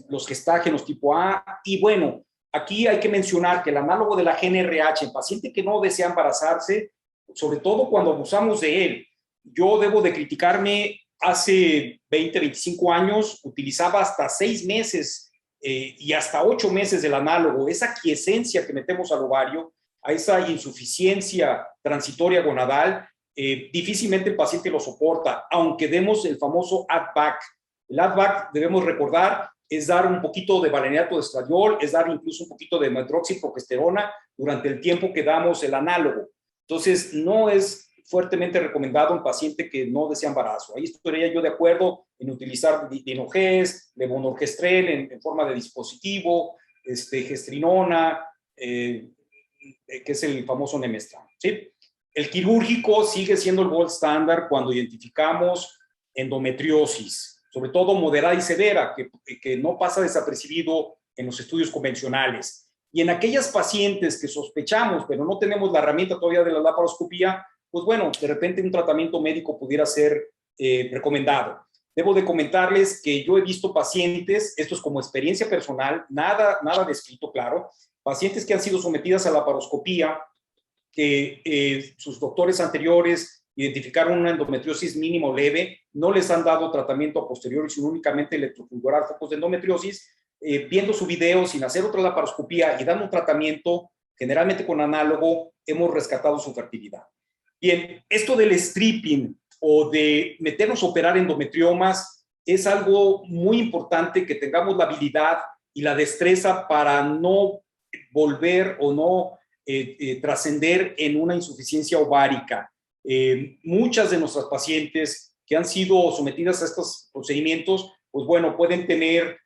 los gestágenos tipo A, y bueno, aquí hay que mencionar que el análogo de la GnRH en paciente que no desea embarazarse, sobre todo cuando abusamos de él, yo debo de criticarme hace 20, 25 años utilizaba hasta 6 meses y hasta 8 meses del análogo. Esa quiescencia que metemos al ovario, a esa insuficiencia transitoria gonadal, difícilmente el paciente lo soporta, aunque demos el famoso AdVac. El AdVac, debemos recordar, es dar un poquito de valeriato de estradiol, es dar incluso un poquito de medroxiprogesterona durante el tiempo que damos el análogo. Entonces, no es fuertemente recomendado en paciente que no desea embarazo. Ahí estaría yo de acuerdo en utilizar Dinogest, levonorgestrel en forma de dispositivo, gestrinona, que es el famoso Nemestran, ¿sí? El quirúrgico sigue siendo el gold standard cuando identificamos endometriosis, sobre todo moderada y severa, que no pasa desapercibido en los estudios convencionales. Y en aquellas pacientes que sospechamos, pero no tenemos la herramienta todavía de la laparoscopía, pues bueno, de repente un tratamiento médico pudiera ser recomendado. Debo de comentarles que yo he visto pacientes, esto es como experiencia personal, nada descrito, claro, pacientes que han sido sometidas a la laparoscopía, que sus doctores anteriores identificaron una endometriosis mínima o leve, no les han dado tratamiento a posteriori, sino únicamente electrofulgurar focos de endometriosis, viendo su video sin hacer otra laparoscopía y dando un tratamiento, generalmente con análogo, hemos rescatado su fertilidad. Bien, esto del stripping o de meternos a operar endometriomas es algo muy importante, que tengamos la habilidad y la destreza para no volver o no trascender en una insuficiencia ovárica. Muchas de nuestras pacientes que han sido sometidas a estos procedimientos, pues bueno, pueden tener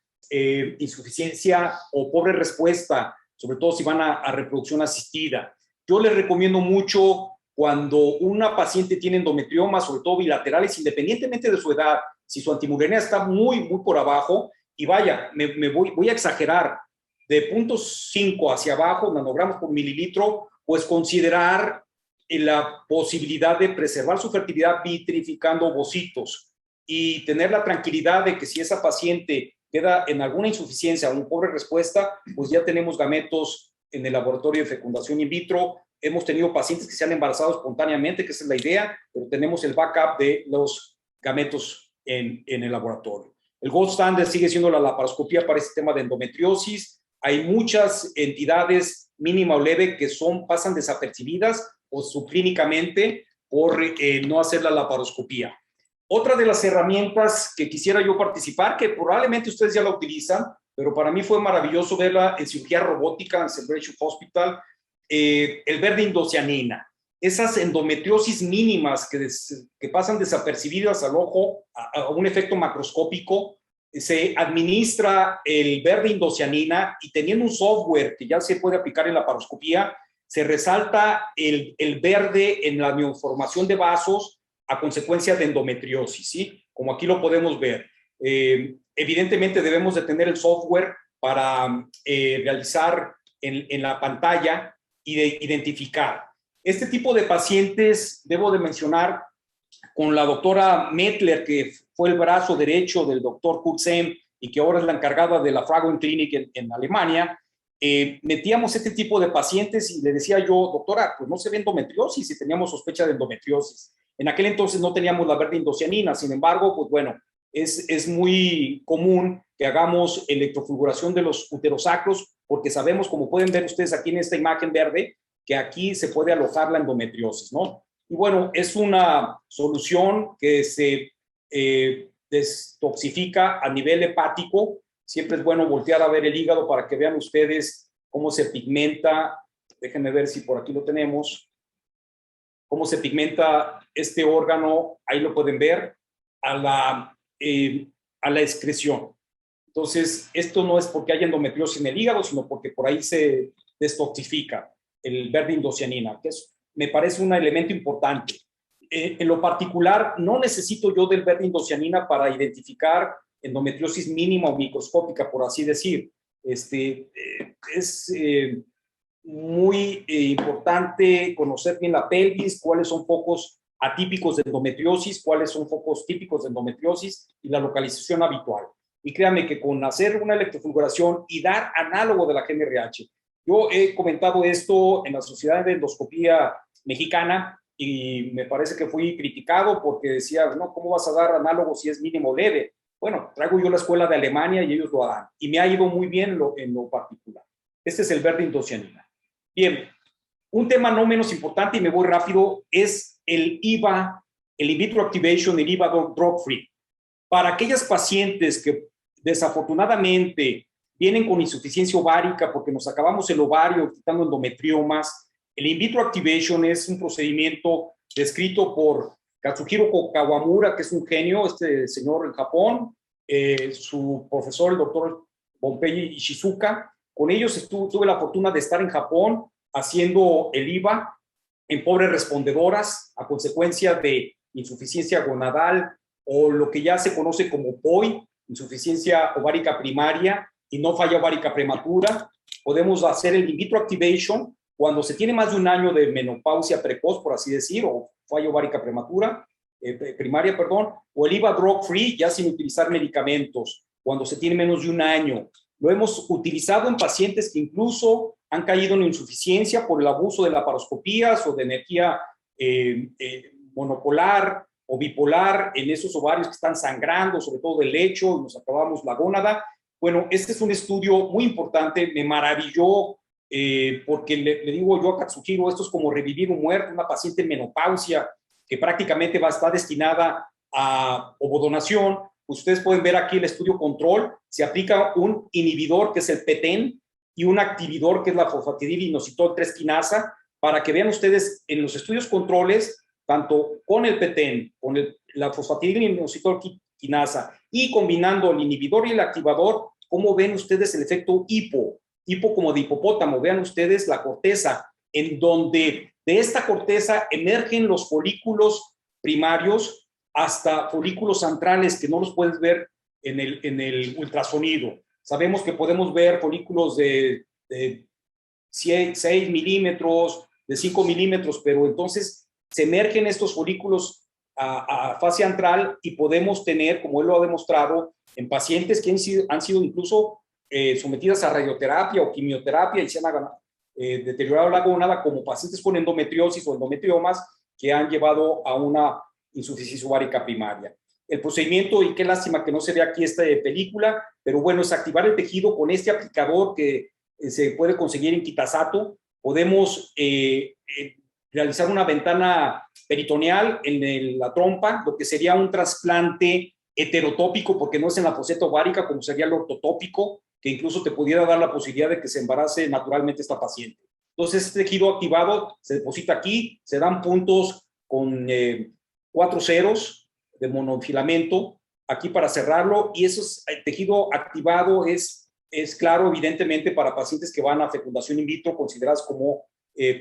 insuficiencia o pobre respuesta, sobre todo si van a reproducción asistida. Yo les recomiendo mucho cuando una paciente tiene endometriomas, sobre todo bilaterales, independientemente de su edad, si su antimurenia está muy por abajo, y vaya, voy a exagerar, de 0.5 hacia abajo, nanogramos por mililitro, pues considerar la posibilidad de preservar su fertilidad vitrificando ovocitos y tener la tranquilidad de que si esa paciente queda en alguna insuficiencia o una pobre respuesta, pues ya tenemos gametos en el laboratorio de fecundación in vitro. Hemos tenido pacientes que se han embarazado espontáneamente, que esa es la idea, pero tenemos el backup de los gametos en el laboratorio. El gold standard sigue siendo la laparoscopía para este tema de endometriosis. Hay muchas entidades mínima o leve que pasan desapercibidas o subclínicamente por no hacer la laparoscopía. Otra de las herramientas que quisiera yo participar, que probablemente ustedes ya la utilizan, pero para mí fue maravilloso verla en cirugía robótica en Celebration Hospital, el verde indocianina. Esas endometriosis mínimas que pasan desapercibidas al ojo a un efecto macroscópico, se administra el verde indocianina y teniendo un software que ya se puede aplicar en la laparoscopía, se resalta el verde en la neoformación de vasos a consecuencia de endometriosis, ¿sí? Como aquí lo podemos ver. Evidentemente debemos de tener el software para realizar en la pantalla y de identificar. Este tipo de pacientes, debo de mencionar, con la doctora Mettler, que fue el brazo derecho del doctor Kurzem y que ahora es la encargada de la Fragon Clinic en Alemania, metíamos este tipo de pacientes y le decía yo, doctora, pues no se ve endometriosis y teníamos sospecha de endometriosis. En aquel entonces no teníamos la verde indocianina, sin embargo, pues bueno, es muy común que hagamos electrofulguración de los uterosacros porque sabemos, como pueden ver ustedes aquí en esta imagen verde, que aquí se puede alojar la endometriosis, ¿no? Y bueno, es una solución que se destoxifica a nivel hepático. Siempre es bueno voltear a ver el hígado para que vean ustedes cómo se pigmenta. Déjenme ver si por aquí lo tenemos. Cómo se pigmenta este órgano, ahí lo pueden ver, a la excreción. Entonces, esto no es porque haya endometriosis en el hígado, sino porque por ahí se destoxifica el verde indocianina, que me parece un elemento importante. En lo particular, no necesito yo del verde indocianina para identificar endometriosis mínima o microscópica, por así decir. Es muy importante conocer bien la pelvis, cuáles son focos atípicos de endometriosis, cuáles son focos típicos de endometriosis y la localización habitual. Y créanme que con hacer una electrofulguración y dar análogo de la GNRH, yo he comentado esto en la Sociedad de Endoscopía Mexicana y me parece que fui criticado porque decía, no, ¿cómo vas a dar análogos si es mínimo leve? Bueno, traigo yo la escuela de Alemania y ellos lo dan. Y me ha ido muy bien en lo particular. Este es el verde indocianina. Bien, un tema no menos importante, y me voy rápido, es el IVA, el in vitro activation, el IVA drug free. Para aquellas pacientes que desafortunadamente vienen con insuficiencia ovárica porque nos acabamos el ovario quitando endometriomas, el in vitro activation es un procedimiento descrito por Katsuhiro Kawamura, que es un genio, este señor en Japón, su profesor, el doctor Gonpei Ishizuka. Con ellos tuve la fortuna de estar en Japón haciendo el IVA en pobres respondedoras a consecuencia de insuficiencia gonadal o lo que ya se conoce como POI, insuficiencia ovárica primaria y no falla ovárica prematura. Podemos hacer el in vitro activation cuando se tiene más de un año de menopausia precoz, por así decir, o falla ovárica prematura, primaria, perdón, o el IVA drug free, ya sin utilizar medicamentos, cuando se tiene menos de un año. Lo hemos utilizado en pacientes que incluso han caído en insuficiencia por el abuso de laparoscopías o de energía monopolar o bipolar en esos ovarios que están sangrando, sobre todo del lecho, y nos acabamos la gónada. Bueno, este es un estudio muy importante, me maravilló, porque le digo yo a Katsuhiro, esto es como revivir un muerto, una paciente en menopausia que prácticamente va a estar destinada a ovodonación. Ustedes pueden ver aquí el estudio control, se aplica un inhibidor que es el PTEN y un activador que es la fosfatidilinositol 3-quinasa, para que vean ustedes en los estudios controles, tanto con el PTEN, con la fosfatidilinositol quinasa y combinando el inhibidor y el activador, ¿cómo ven ustedes el efecto hipo como de hipopótamo? Vean ustedes la corteza, en donde de esta corteza emergen los folículos primarios hasta folículos centrales que no los puedes ver en el ultrasonido. Sabemos que podemos ver folículos de 6 milímetros, de 5 milímetros, pero entonces se emergen estos folículos a fase antral y podemos tener, como él lo ha demostrado, en pacientes que han sido incluso sometidas a radioterapia o quimioterapia y se han deteriorado la gónada, como pacientes con endometriosis o endometriomas que han llevado a una insuficiencia ovárica primaria. El procedimiento, y qué lástima que no se ve aquí esta película, pero bueno, es activar el tejido con este aplicador que se puede conseguir en Kitasato. Podemos realizar una ventana peritoneal en la trompa, lo que sería un trasplante heterotópico, porque no es en la foseta ovárica como sería el ortotópico, que incluso te pudiera dar la posibilidad de que se embarace naturalmente esta paciente. Entonces, este tejido activado se deposita aquí, se dan puntos con 4 ceros de monofilamento aquí para cerrarlo, y eso es, el tejido activado es claro, evidentemente, para pacientes que van a fecundación in vitro consideradas como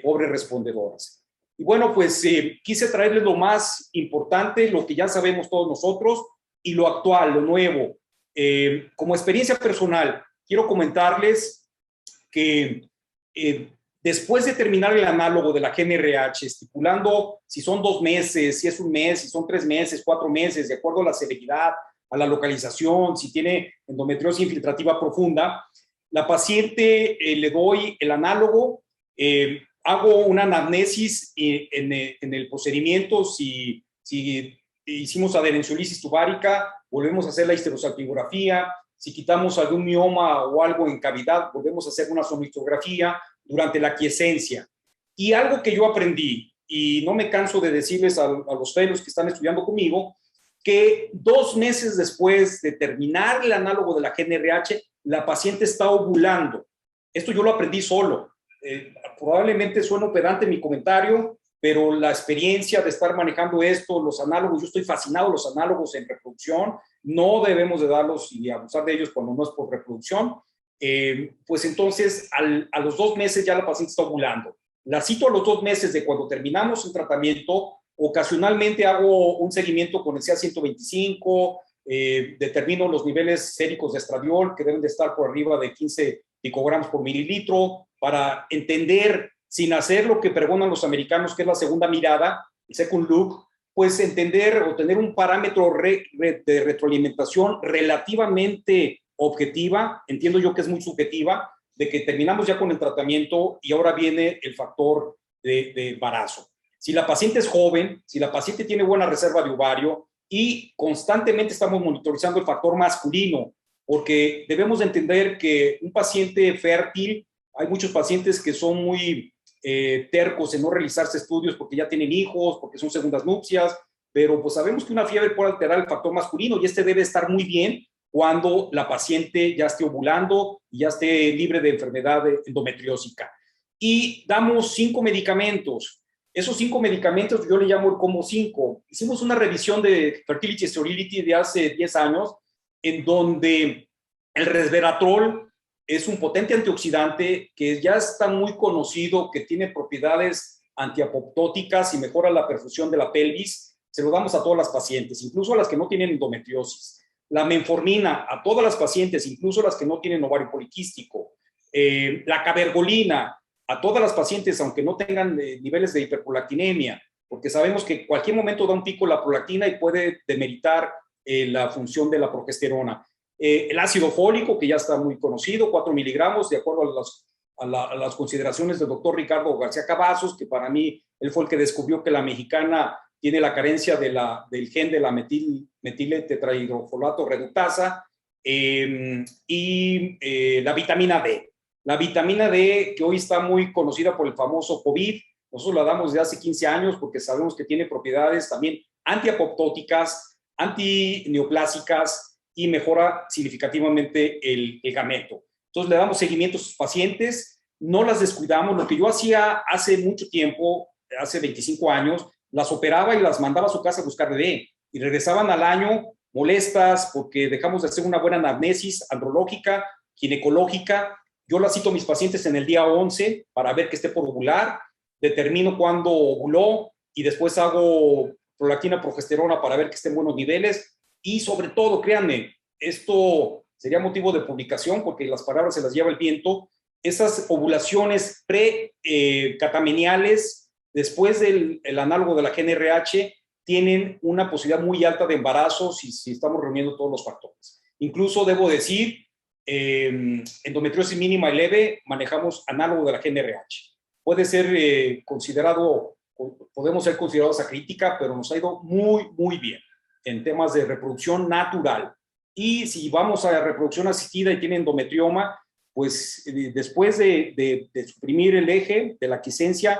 pobres respondedoras. Y bueno, pues quise traerles lo más importante, lo que ya sabemos todos nosotros, y lo actual, lo nuevo. Como experiencia personal, quiero comentarles que después de terminar el análogo de la GNRH, estipulando si son 2 meses, si es 1 mes, si son 3 meses, 4 meses, de acuerdo a la severidad, a la localización, si tiene endometriosis infiltrativa profunda, la paciente le doy el análogo, hago una anamnesis en el procedimiento, si hicimos adherenciolisis tubárica, volvemos a hacer la histerosalpingografía, si quitamos algún mioma o algo en cavidad, volvemos a hacer una sonografía durante la quiescencia. Y algo que yo aprendí, y no me canso de decirles a los fellows que están estudiando conmigo, que 2 meses después de terminar el análogo de la GNRH, la paciente está ovulando. Esto yo lo aprendí solo. Probablemente suena pedante mi comentario, pero la experiencia de estar manejando esto, los análogos, yo estoy fascinado, los análogos en reproducción, no debemos de darlos y abusar de ellos cuando no es por reproducción. Pues entonces a los 2 meses ya la paciente está ovulando. La cito a los 2 meses de cuando terminamos el tratamiento. Ocasionalmente hago un seguimiento con el CA125, determino los niveles séricos de estradiol que deben de estar por arriba de 15 picogramos por mililitro para entender, sin hacer lo que pregonan los americanos, que es la segunda mirada, el second look, pues entender o tener un parámetro de retroalimentación relativamente objetiva, entiendo yo que es muy subjetiva, de que terminamos ya con el tratamiento y ahora viene el factor de embarazo. Si la paciente es joven, si la paciente tiene buena reserva de ovario y constantemente estamos monitorizando el factor masculino, porque debemos de entender que un paciente fértil, hay muchos pacientes que son muy tercos en no realizarse estudios porque ya tienen hijos, porque son segundas nupcias, pero pues sabemos que una fiebre puede alterar el factor masculino y este debe estar muy bien cuando la paciente ya esté ovulando y ya esté libre de enfermedad endometriósica. Y damos 5 medicamentos. Esos 5 medicamentos yo le llamo el combo 5. Hicimos una revisión de Fertility and Sterility de hace 10 años en donde el resveratrol es un potente antioxidante que ya está muy conocido, que tiene propiedades antiapoptóticas y mejora la perfusión de la pelvis. Se lo damos a todas las pacientes, incluso a las que no tienen endometriosis. La menformina a todas las pacientes, incluso a las que no tienen ovario poliquístico. La cabergolina a todas las pacientes, aunque no tengan niveles de hiperprolactinemia, porque sabemos que en cualquier momento da un pico la prolactina y puede demeritar la función de la progesterona. El ácido fólico, que ya está muy conocido, 4 miligramos, de acuerdo a las consideraciones del doctor Ricardo García Cavazos, que para mí él fue el que descubrió que la mexicana tiene la carencia del gen de la metil-tetrahidrofolato reductasa, y la vitamina D. La vitamina D, que hoy está muy conocida por el famoso COVID, nosotros la damos desde hace 15 años porque sabemos que tiene propiedades también antiapoptóticas, antineoplásicas y mejora significativamente el gameto. Entonces le damos seguimiento a sus pacientes, no las descuidamos. Lo que yo hacía hace mucho tiempo, hace 25 años, las operaba y las mandaba a su casa a buscar bebé y regresaban al año molestas porque dejamos de hacer una buena anamnesis andrológica, ginecológica. Yo las cito a mis pacientes en el día 11 para ver que esté por ovular, determino cuándo ovuló y después hago prolactina, progesterona para ver que esté en buenos niveles y sobre todo, créanme, esto sería motivo de publicación porque las palabras se las lleva el viento, esas ovulaciones pre-catameniales después del análogo de la GnRH tienen una posibilidad muy alta de embarazo si estamos reuniendo todos los factores. Incluso debo decir, endometriosis mínima y leve, manejamos análogo de la GnRH. Puede ser considerado, podemos ser considerados a crítica, pero nos ha ido muy, muy bien en temas de reproducción natural. Y si vamos a reproducción asistida y tiene endometrioma, pues después de suprimir el eje de la quiescencia,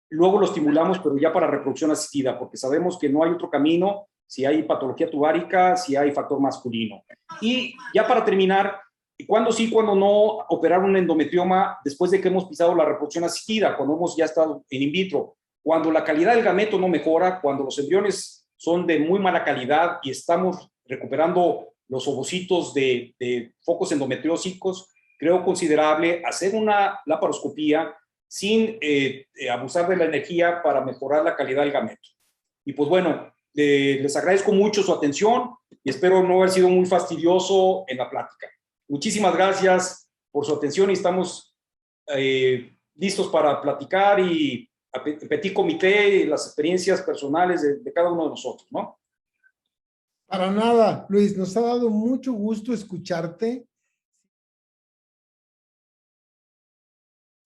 luego lo estimulamos, pero ya para reproducción asistida, porque sabemos que no hay otro camino si hay patología tuvárica, si hay factor masculino. Y ya para terminar, ¿cuándo sí, cuándo no operar un endometrioma después de que hemos pisado la reproducción asistida, cuando hemos ya estado en in vitro? Cuando la calidad del gameto no mejora, cuando los embriones son de muy mala calidad y estamos recuperando los ovocitos de focos endometriósicos, creo considerable hacer una laparoscopía sin abusar de la energía para mejorar la calidad del gameto. Y pues bueno, les agradezco mucho su atención y espero no haber sido muy fastidioso en la plática. Muchísimas gracias por su atención y estamos listos para platicar y petit comité y las experiencias personales de cada uno de nosotros, ¿no? Para nada, Luis, nos ha dado mucho gusto escucharte.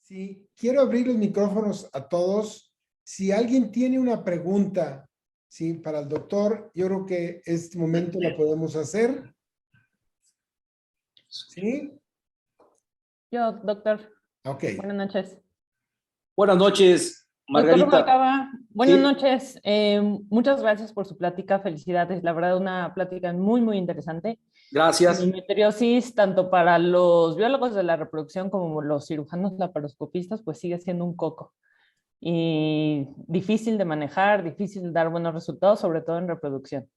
Sí, quiero abrir los micrófonos a todos. Si alguien tiene una pregunta, sí, para el doctor, yo creo que este momento la podemos hacer. ¿Sí? Yo, doctor. Ok. Buenas noches. Buenas noches, Margarita. Doctor Rubalcaba, buenas Sí. noches. Muchas gracias por su plática. Felicidades. La verdad, una plática muy, muy interesante. Gracias. Endometriosis, tanto para los biólogos de la reproducción como los cirujanos laparoscopistas, pues sigue siendo un coco. Y difícil de manejar, difícil de dar buenos resultados, sobre todo en reproducción.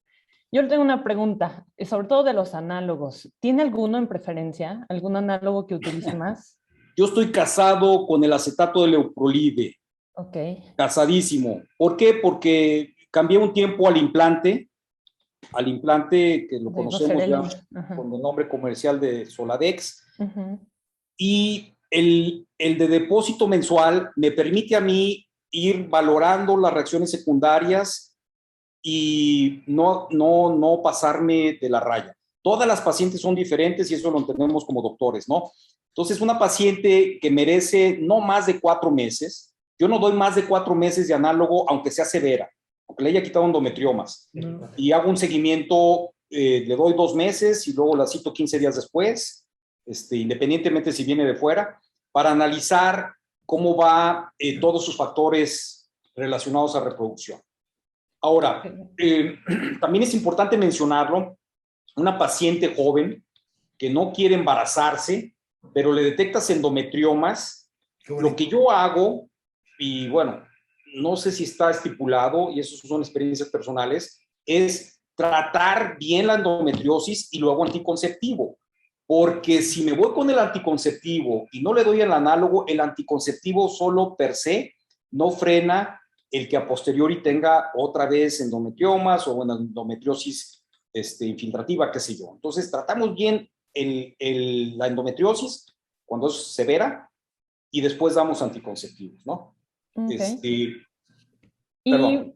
Yo le tengo una pregunta, sobre todo de los análogos. ¿Tiene alguno en preferencia? ¿Algún análogo que utilice más? Yo estoy casado con el acetato de leuprolide. Ok. Casadísimo. ¿Por qué? Porque cambié un tiempo al implante que lo conocemos ya con el nombre comercial de Soladex. Y el de depósito mensual me permite a mí ir valorando las reacciones secundarias y no pasarme de la raya. Todas las pacientes son diferentes y eso lo entendemos como doctores, ¿no? Entonces, una paciente que merece no más de 4 meses, yo no doy más de 4 meses de análogo, aunque sea severa, aunque le haya quitado endometriomas. Y hago un seguimiento, le doy 2 meses y luego la cito 15 días después, independientemente si viene de fuera, para analizar cómo va todos sus factores relacionados a reproducción. Ahora, también es importante mencionarlo, una paciente joven que no quiere embarazarse, pero le detectas endometriomas, lo que yo hago, y bueno, no sé si está estipulado, y eso son experiencias personales, es tratar bien la endometriosis y luego anticonceptivo. Porque si me voy con el anticonceptivo y no le doy el análogo, el anticonceptivo solo per se no frena el que a posteriori tenga otra vez endometriomas o una endometriosis infiltrativa, qué sé yo. Entonces, tratamos bien la endometriosis cuando es severa y después damos anticonceptivos, ¿no? Okay. Perdón.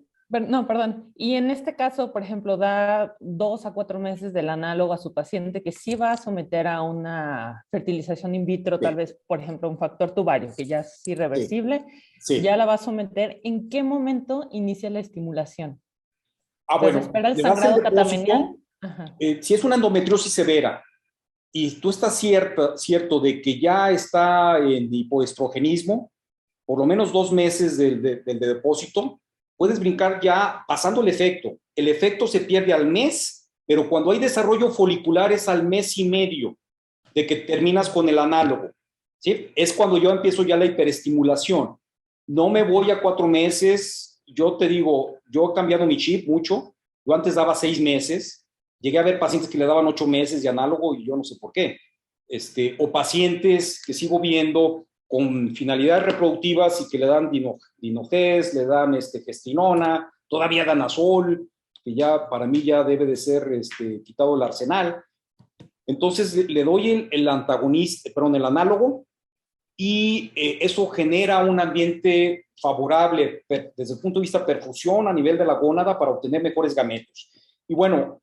No, perdón. Y en este caso, por ejemplo, da 2 a 4 meses del análogo a su paciente que sí va a someter a una fertilización in vitro, tal vez, por ejemplo, un factor tubario, que ya es irreversible, ya la va a someter. ¿En qué momento inicia la estimulación? Bueno, espera el le das el sangrado depósito. catamenial. Si es una endometriosis severa y tú estás cierto de que ya está en hipoestrogenismo, por lo menos 2 meses del depósito, puedes brincar ya pasando el efecto. El efecto se pierde al mes, pero cuando hay desarrollo folicular es al mes y medio de que terminas con el análogo, ¿sí? Es cuando yo empiezo ya la hiperestimulación. No me voy a 4 meses. Yo te digo, yo he cambiado mi chip mucho. Yo antes daba 6 meses. Llegué a ver pacientes que le daban 8 meses de análogo y yo no sé por qué. O pacientes que sigo viendo con finalidades reproductivas y que le dan dinogés, le dan gestinona, todavía danazol, que ya para mí ya debe de ser quitado el arsenal. Entonces le doy el antagonista, perdón, el análogo, y eso genera un ambiente favorable desde el punto de vista perfusión a nivel de la gónada para obtener mejores gametos. Y bueno,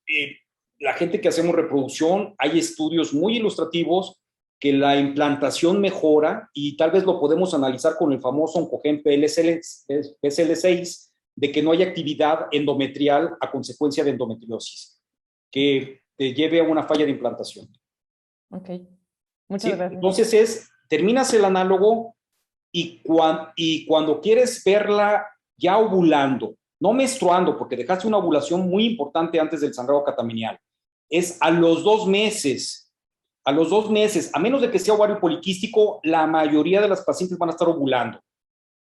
la gente que hacemos reproducción, hay estudios muy ilustrativos que la implantación mejora y tal vez lo podemos analizar con el famoso Oncogen PSL6, de que no hay actividad endometrial a consecuencia de endometriosis, que te lleve a una falla de implantación. Ok, muchas gracias. Entonces terminas el análogo y cuando quieres verla ya ovulando, no menstruando, porque dejaste una ovulación muy importante antes del sangrado catamenial, es a los 2 meses. A los 2 meses, a menos de que sea ovario poliquístico, la mayoría de las pacientes van a estar ovulando.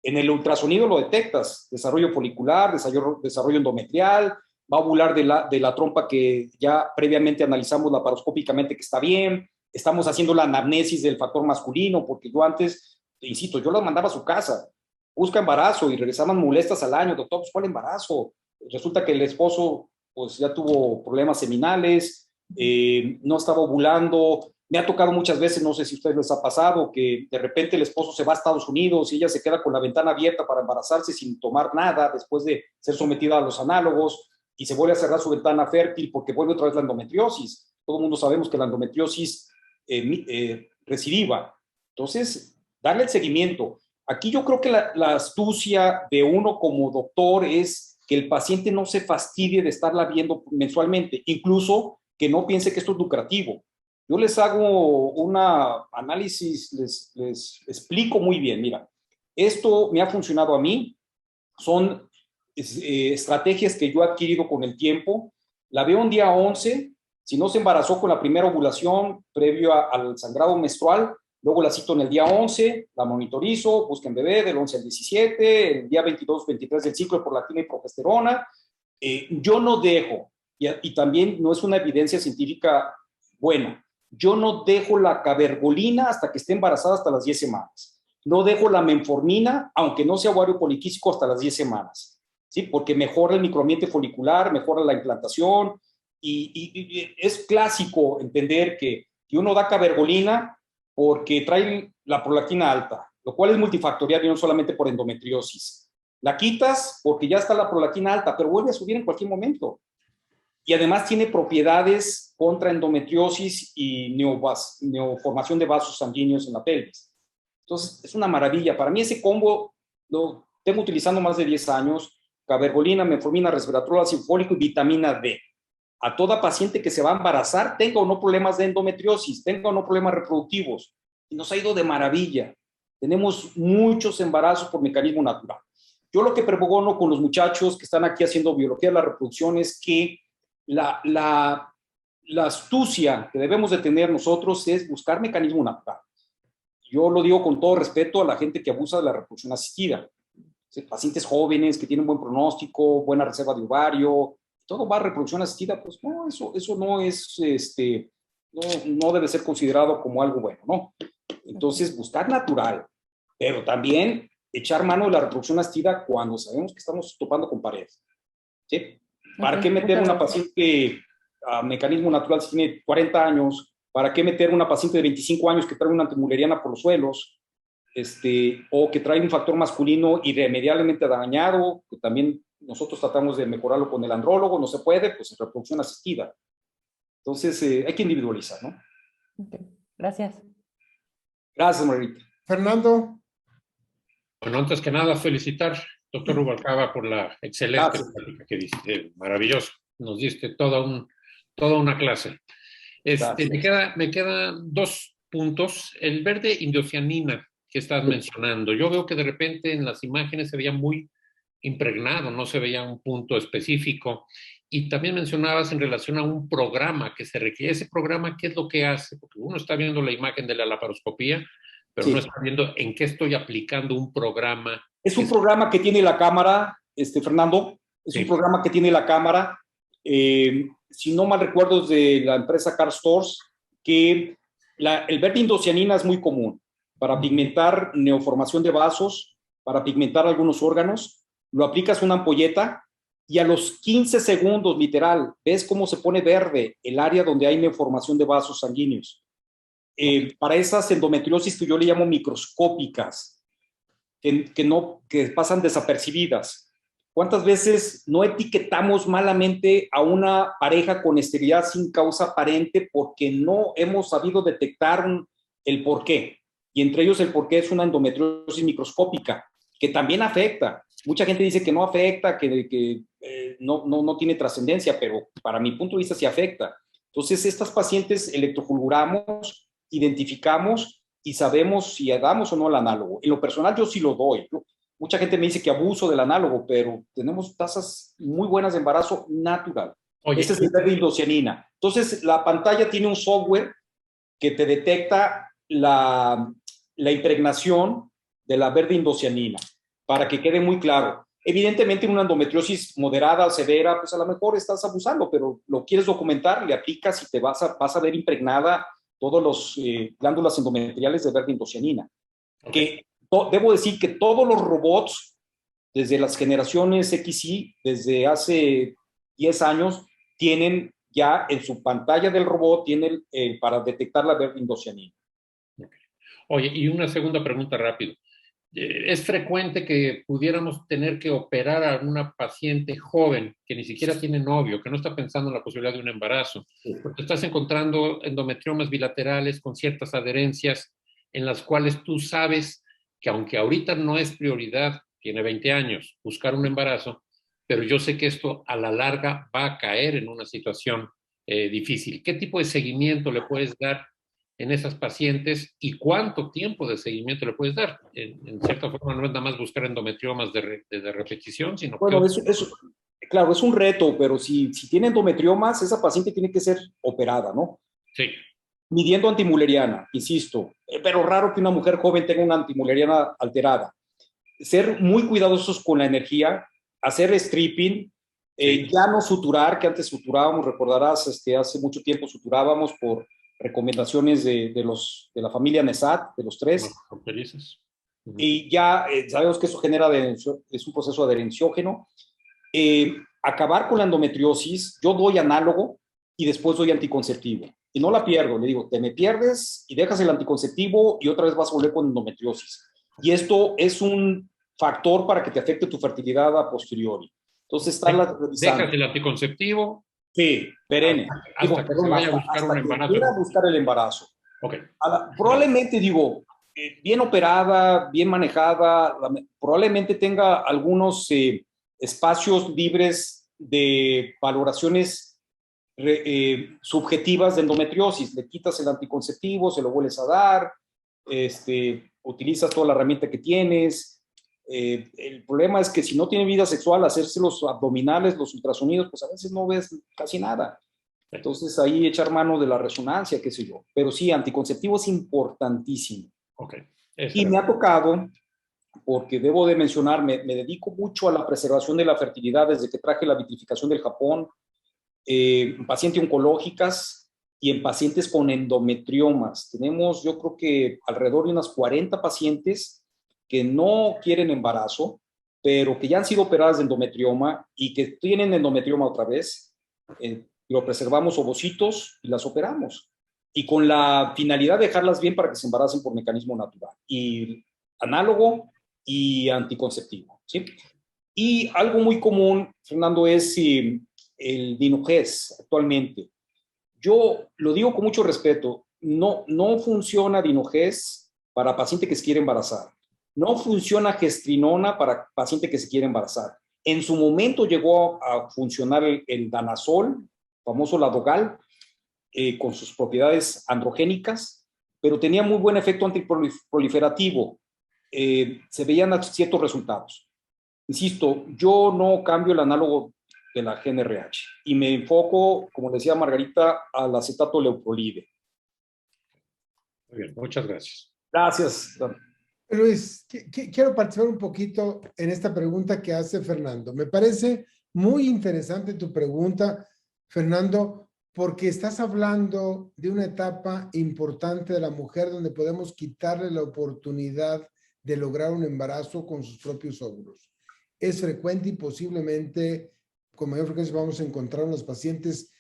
En el ultrasonido lo detectas, desarrollo folicular, desarrollo endometrial, va a ovular de la trompa que ya previamente analizamos laparoscópicamente que está bien, estamos haciendo la anamnesis del factor masculino, porque yo antes, insisto, yo las mandaba a su casa, busca embarazo y regresaban molestas al año, doctor, pues ¿cuál embarazo? Resulta que el esposo pues ya tuvo problemas seminales, no estaba ovulando. Me ha tocado muchas veces, no sé si a ustedes les ha pasado, que de repente el esposo se va a Estados Unidos y ella se queda con la ventana abierta para embarazarse sin tomar nada después de ser sometida a los análogos y se vuelve a cerrar su ventana fértil porque vuelve otra vez la endometriosis. Todo el mundo sabemos que la endometriosis recidiva. Entonces, darle el seguimiento. Aquí yo creo que la astucia de uno como doctor es que el paciente no se fastidie de estarla viendo mensualmente, incluso que no piense que esto es lucrativo. Yo les hago un análisis, les explico muy bien. Mira, esto me ha funcionado a mí, son estrategias que yo he adquirido con el tiempo. La veo un día 11, si no se embarazó con la primera ovulación previo al sangrado menstrual, luego la cito en el día 11, la monitorizo, busquen bebé del 11 al 17, el día 22, 23 del ciclo de prolactina y progesterona. Yo no dejo, y también no es una evidencia científica buena, yo no dejo la cabergolina hasta que esté embarazada hasta las 10 semanas. No dejo la menformina, aunque no sea ovario poliquístico, hasta las 10 semanas. ¿Sí? Porque mejora el microambiente folicular, mejora la implantación. Y es clásico entender que uno da cabergolina porque trae la prolactina alta, lo cual es multifactorial y no solamente por endometriosis. La quitas porque ya está la prolactina alta, pero vuelve a subir en cualquier momento. Y además tiene propiedades contra endometriosis y neoformación de vasos sanguíneos en la pelvis. Entonces, es una maravilla. Para mí ese combo lo tengo utilizando más de 10 años, cabergolina, metformina, resveratrol, ácido fólico y vitamina D. A toda paciente que se va a embarazar, tenga o no problemas de endometriosis, tenga o no problemas reproductivos, y nos ha ido de maravilla. Tenemos muchos embarazos por mecanismo natural. Yo lo que pregono con los muchachos que están aquí haciendo biología de la reproducción es que la astucia que debemos de tener nosotros es buscar mecanismo natural. Yo lo digo con todo respeto a la gente que abusa de la reproducción asistida. Pacientes jóvenes que tienen buen pronóstico, buena reserva de ovario, todo va a reproducción asistida, pues no, eso no es, no debe ser considerado como algo bueno, ¿no? Entonces, buscar natural, pero también echar mano de la reproducción asistida cuando sabemos que estamos topando con pared, ¿sí? ¿Para qué meter una paciente a mecanismo natural si tiene 40 años? ¿Para qué meter una paciente de 25 años que trae una antimuleriana por los suelos? O que trae un factor masculino irremediablemente dañado, que también nosotros tratamos de mejorarlo con el andrólogo, no se puede, pues reproducción asistida. Entonces, hay que individualizar, ¿no? Okay. Gracias. Gracias, Margarita. Fernando. Bueno, antes que nada, felicitar, doctor Rubalcaba, por la excelente plática que diste. Maravilloso. Nos diste toda una clase. Me quedan 2 puntos. El verde indocianina que estás mencionando. Yo veo que de repente en las imágenes se veía muy impregnado, no se veía un punto específico. Y también mencionabas en relación a un programa que se requiere. ¿Ese programa qué es lo que hace? Porque uno está viendo la imagen de la laparoscopía, pero no está viendo en qué estoy aplicando un programa. Es un programa que tiene la cámara, Fernando, es un programa que tiene la cámara, si no mal recuerdo, es de la empresa Karl Storz, que el verde indocianina es muy común para pigmentar neoformación de vasos, para pigmentar algunos órganos. Lo aplicas una ampolleta y a los 15 segundos, literal, ves cómo se pone verde el área donde hay neoformación de vasos sanguíneos. Para esas endometriosis que yo le llamo microscópicas, que pasan desapercibidas. ¿Cuántas veces no etiquetamos malamente a una pareja con esterilidad sin causa aparente porque no hemos sabido detectar el porqué? Y entre ellos el porqué es una endometriosis microscópica, que también afecta. Mucha gente dice que no afecta, que no tiene trascendencia, pero para mi punto de vista sí afecta. Entonces, estas pacientes electrofulguramos, identificamos y sabemos si damos o no el análogo. En lo personal yo sí lo doy. Mucha gente me dice que abuso del análogo, pero tenemos tasas muy buenas de embarazo natural. Este es el verde indocianina. Entonces, la pantalla tiene un software que te detecta la impregnación de la verde indocianina, para que quede muy claro. Evidentemente, en una endometriosis moderada o severa, pues a lo mejor estás abusando, pero lo quieres documentar, le aplicas y te vas a ver impregnada todas las glándulas endometriales de verde indocianina. Que debo decir que todos los robots, desde las generaciones XY, desde hace 10 años, tienen ya en su pantalla del robot, tienen para detectar la verde indocianina. Oye, y una segunda pregunta rápido. ¿Es frecuente que pudiéramos tener que operar a una paciente joven que ni siquiera tiene novio, que no está pensando en la posibilidad de un embarazo? Porque estás encontrando endometriomas bilaterales con ciertas adherencias en las cuales tú sabes que aunque ahorita no es prioridad, tiene 20 años, buscar un embarazo, pero yo sé que esto a la larga va a caer en una situación difícil. ¿Qué tipo de seguimiento le puedes dar en esas pacientes y cuánto tiempo de seguimiento le puedes dar? En cierta forma no es nada más buscar endometriomas de repetición, sino bueno, claro, es un reto, pero si tiene endometriomas, esa paciente tiene que ser operada, ¿no? Sí. Midiendo antimuleriana, insisto, pero raro que una mujer joven tenga una antimuleriana alterada. Ser muy cuidadosos con la energía, hacer stripping, ya no suturar, que antes suturábamos, recordarás, hace mucho tiempo suturábamos por recomendaciones de la familia Nesat, de los 3. Y ya sabemos que eso es un proceso adherenciógeno. Acabar con la endometriosis, yo doy análogo y después doy anticonceptivo. Y no la pierdo, le digo, te me pierdes y dejas el anticonceptivo y otra vez vas a volver con endometriosis. Y esto es un factor para que te afecte tu fertilidad a posteriori. Entonces está dejas el anticonceptivo. Sí, perenne. Hasta que se vaya a buscar un embarazo. Buscar el embarazo. Okay. Probablemente, bien operada, bien manejada, probablemente tenga algunos espacios libres de valoraciones subjetivas de endometriosis. Le quitas el anticonceptivo, se lo vuelves a dar, utilizas toda la herramienta que tienes. El problema es que si no tiene vida sexual, hacerse los abdominales, los ultrasonidos, pues a veces no ves casi nada. Entonces ahí echar mano de la resonancia, qué sé yo. Pero sí, anticonceptivo es importantísimo. Ok. Y me ha tocado, porque debo de mencionar, me dedico mucho a la preservación de la fertilidad desde que traje la vitrificación del Japón, en pacientes oncológicas y en pacientes con endometriomas. Tenemos, yo creo que alrededor de unas 40 pacientes que no quieren embarazo, pero que ya han sido operadas de endometrioma y que tienen endometrioma otra vez. Lo preservamos ovocitos y las operamos. Y con la finalidad de dejarlas bien para que se embaracen por mecanismo natural. Y análogo y anticonceptivo, ¿sí? Y algo muy común, Fernando, es el Dinogés actualmente. Yo lo digo con mucho respeto, no funciona Dinogés para paciente que se quiere embarazar. No funciona gestrinona para paciente que se quiere embarazar. En su momento llegó a funcionar el danazol, famoso Ladogal, con sus propiedades androgénicas, pero tenía muy buen efecto antiproliferativo. Se veían ciertos resultados. Insisto, yo no cambio el análogo de la GnRH y me enfoco, como decía Margarita, al acetato leuprolide. Muy bien, muchas gracias. Gracias. Luis, quiero participar un poquito en esta pregunta que hace Fernando. Me parece muy interesante tu pregunta, Fernando, porque estás hablando de una etapa importante de la mujer donde podemos quitarle la oportunidad de lograr un embarazo con sus propios óvulos. Es frecuente y posiblemente con mayor frecuencia vamos a encontrar en los pacientes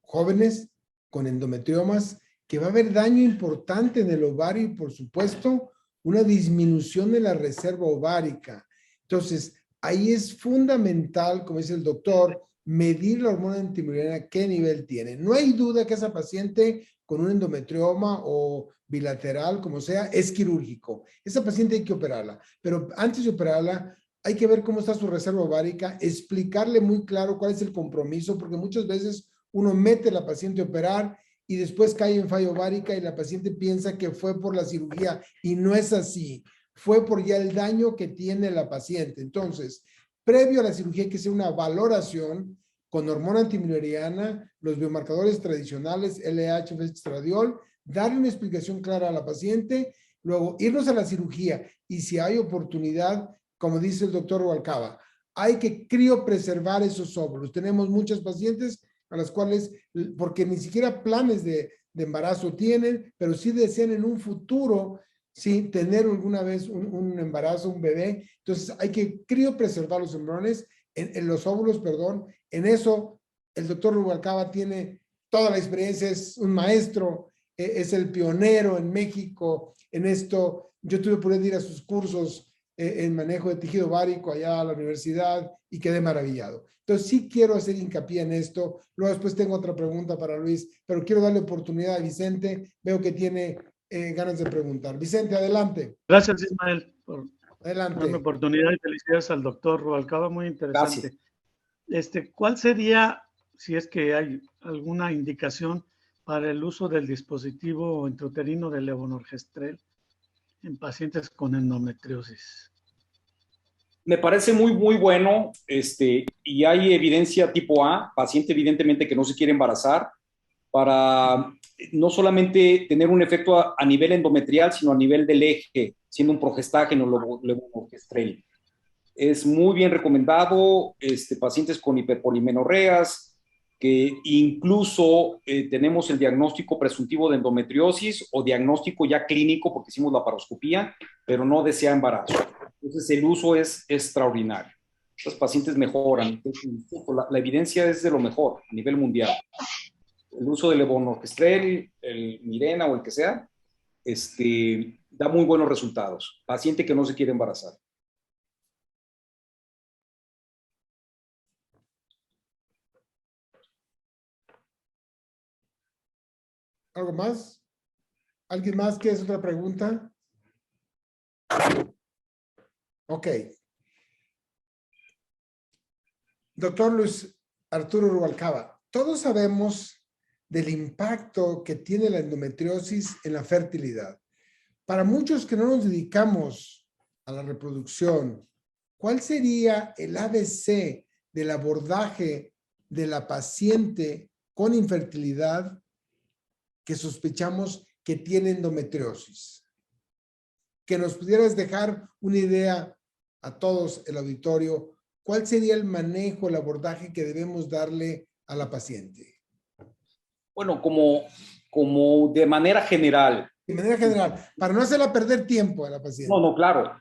jóvenes con endometriomas que va a haber daño importante en el ovario y, por supuesto, una disminución de la reserva ovárica. Entonces, ahí es fundamental, como dice el doctor, medir la hormona antimuriana, qué nivel tiene. No hay duda que esa paciente con un endometrioma o bilateral, como sea, es quirúrgico. Esa paciente hay que operarla, pero antes de operarla, hay que ver cómo está su reserva ovárica, explicarle muy claro cuál es el compromiso, porque muchas veces uno mete a la paciente a operar y después cae en falla ovárica y la paciente piensa que fue por la cirugía y no es así. Fue por ya el daño que tiene la paciente. Entonces, previo a la cirugía hay que hacer una valoración con hormona antimileriana, los biomarcadores tradicionales, LH, estradiol, darle una explicación clara a la paciente, luego irnos a la cirugía y si hay oportunidad, como dice el doctor Rubalcaba, hay que criopreservar esos óvulos. Tenemos muchas pacientes a las cuales, porque ni siquiera planes de embarazo tienen, pero sí desean en un futuro, sí, tener alguna vez un embarazo, un bebé. Entonces hay que criopreservar los embriones, en los óvulos, perdón. En eso, el doctor Rubalcaba tiene toda la experiencia, es un maestro, es el pionero en México en esto. Yo tuve por ir a sus cursos en manejo de tejido ovárico allá a la universidad y quedé maravillado. Entonces sí quiero hacer hincapié en esto. Luego después tengo otra pregunta para Luis, pero quiero darle oportunidad a Vicente. Veo que tiene ganas de preguntar. Vicente, adelante. Gracias, Ismael, por Adelante. darme oportunidad y felicidades al doctor Rubalcaba, muy interesante. Gracias. ¿Cuál sería, si es que hay alguna indicación para el uso del dispositivo intrauterino de levonorgestrel en pacientes con endometriosis? Me parece muy, muy bueno, y hay evidencia tipo A, paciente evidentemente que no se quiere embarazar, para no solamente tener un efecto a nivel endometrial, sino a nivel del eje, siendo un progestágeno levonorgestrel. Es muy bien recomendado, pacientes con hiperpolimenorreas, que incluso tenemos el diagnóstico presuntivo de endometriosis o diagnóstico ya clínico porque hicimos la paroscopía, pero no desea embarazo. Entonces el uso es extraordinario. Los pacientes mejoran. La evidencia es de lo mejor a nivel mundial. El uso del levonorgestrel, el Mirena o el que sea, da muy buenos resultados. Paciente que no se quiere embarazar. ¿Algo más? ¿Alguien más quiere hacer otra pregunta? Ok. Doctor Luis Arturo Rubalcaba, todos sabemos del impacto que tiene la endometriosis en la fertilidad. Para muchos que no nos dedicamos a la reproducción, ¿cuál sería el ABC del abordaje de la paciente con infertilidad que sospechamos que tiene endometriosis? Que nos pudieras dejar una idea a todos el auditorio, ¿cuál sería el manejo, el abordaje que debemos darle a la paciente? Bueno, como de manera general. De manera general, para no hacerla perder tiempo a la paciente. No, claro.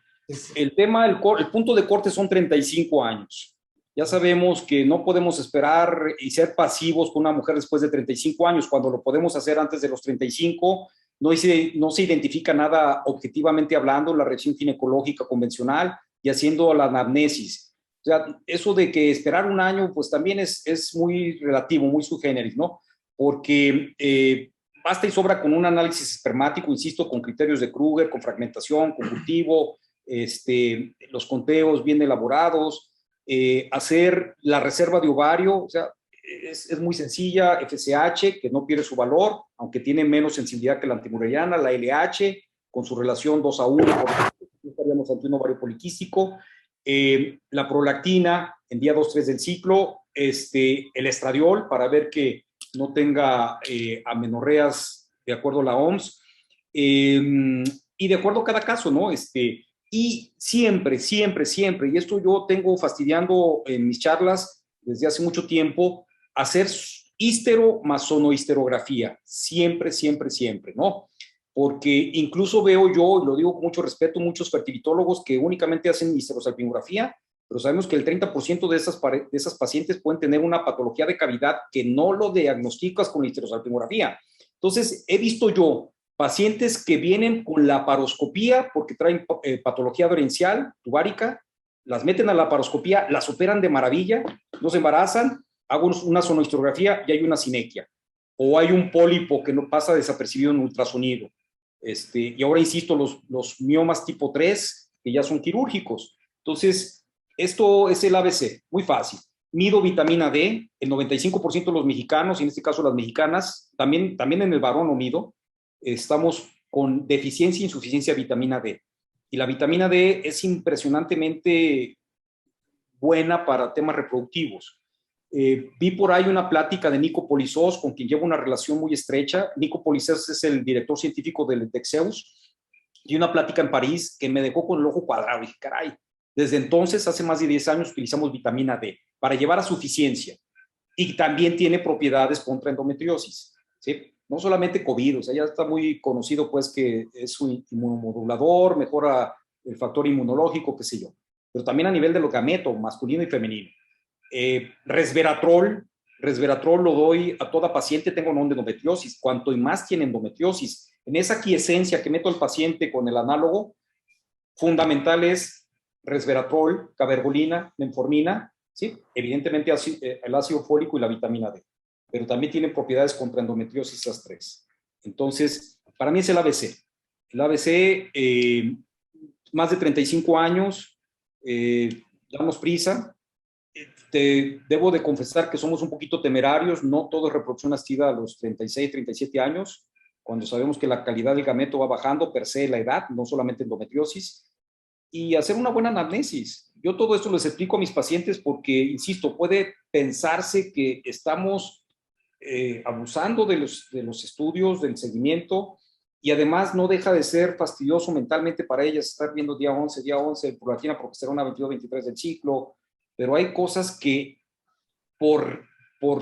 El tema, el punto de corte son 35 años. Ya sabemos que no podemos esperar y ser pasivos con una mujer después de 35 años. Cuando lo podemos hacer antes de los 35, no se identifica nada objetivamente hablando, la revisión ginecológica convencional y haciendo la anamnesis. O sea, eso de que esperar un año, pues también es muy relativo, muy sui generis, ¿no? Porque basta y sobra con un análisis espermático, insisto, con criterios de Kruger, con fragmentación, con cultivo, los conteos bien elaborados, hacer la reserva de ovario, o sea, es muy sencilla, FSH, que no pierde su valor, aunque tiene menos sensibilidad que la antimurellana, la LH, con su relación 2:1, estaríamos ante un ovario poliquístico, la prolactina en día 2-3 del ciclo, el estradiol, para ver que no tenga amenorreas de acuerdo a la OMS, y de acuerdo a cada caso, ¿no? Y siempre, y esto yo tengo fastidiando en mis charlas desde hace mucho tiempo, hacer histero más sonohisterografía, siempre, ¿no? Porque incluso veo yo, y lo digo con mucho respeto, muchos fertilitólogos que únicamente hacen histerosalpingografía, pero sabemos que el 30% de esas pacientes pueden tener una patología de cavidad que no lo diagnosticas con histerosalpingografía. Entonces, he visto yo pacientes que vienen con la laparoscopía porque traen patología dorencial, tubárica, las meten a la laparoscopía, las operan de maravilla, no se embarazan, hago una sonohisterografía y hay una sinequia. O hay un pólipo que no pasa desapercibido en ultrasonido. Y ahora insisto, los miomas tipo 3, que ya son quirúrgicos. Entonces, esto es el ABC, muy fácil. Mido vitamina D, el 95% de los mexicanos, y en este caso las mexicanas, también en el varón lo mido, estamos con deficiencia e insuficiencia de vitamina D. Y la vitamina D es impresionantemente buena para temas reproductivos. Vi por ahí una plática de Nico Polizos, con quien llevo una relación muy estrecha. Nico Polizos es el director científico del Dexeus, y una plática en París que me dejó con el ojo cuadrado. Y dije, caray, desde entonces, hace más de 10 años, utilizamos vitamina D para llevar a suficiencia. Y también tiene propiedades contra endometriosis, ¿sí? No solamente COVID, o sea, ya está muy conocido, pues, que es un inmunomodulador, mejora el factor inmunológico, qué sé yo. Pero también a nivel de lo gameto, masculino y femenino. Resveratrol lo doy a toda paciente, tengo endometriosis. Cuanto más tiene endometriosis, en esa quiescencia que meto al paciente con el análogo, fundamental es resveratrol, cabergolina, menformina, ¿sí? Evidentemente el ácido fólico y la vitamina D, pero también tienen propiedades contra endometriosis esas tres. Entonces, para mí es el ABC. El ABC, más de 35 años, damos prisa. Debo de confesar que somos un poquito temerarios, no todo es reproducción asistida a los 36, 37 años, cuando sabemos que la calidad del gameto va bajando per se la edad, no solamente endometriosis, y hacer una buena anamnesis. Yo todo esto les explico a mis pacientes porque, insisto, puede pensarse que estamos abusando de los estudios, del seguimiento, y además no deja de ser fastidioso mentalmente para ellas estar viendo día 11, prolactina, progesterona 22-23 del ciclo, pero hay cosas que por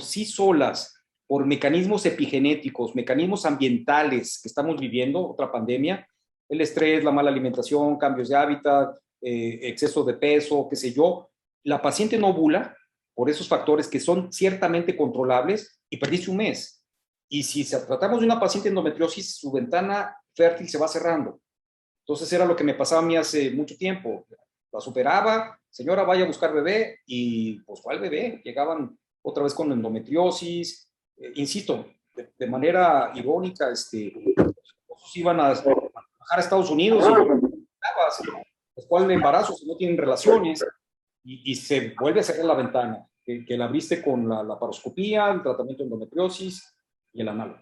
sí solas, por mecanismos epigenéticos, mecanismos ambientales que estamos viviendo, otra pandemia, el estrés, la mala alimentación, cambios de hábitat, exceso de peso, qué sé yo, la paciente no ovula por esos factores que son ciertamente controlables y perdiste un mes. Y si tratamos de una paciente endometriosis, su ventana fértil se va cerrando. Entonces era lo que me pasaba a mí hace mucho tiempo. La superaba, señora, vaya a buscar bebé, y pues ¿cuál bebé? Llegaban otra vez con endometriosis. Insisto, de manera irónica, iban a a Estados Unidos y después del embarazo, si no tienen relaciones, y se vuelve a cerrar la ventana, que la abriste con la laparoscopía, el tratamiento de endometriosis y el análogo.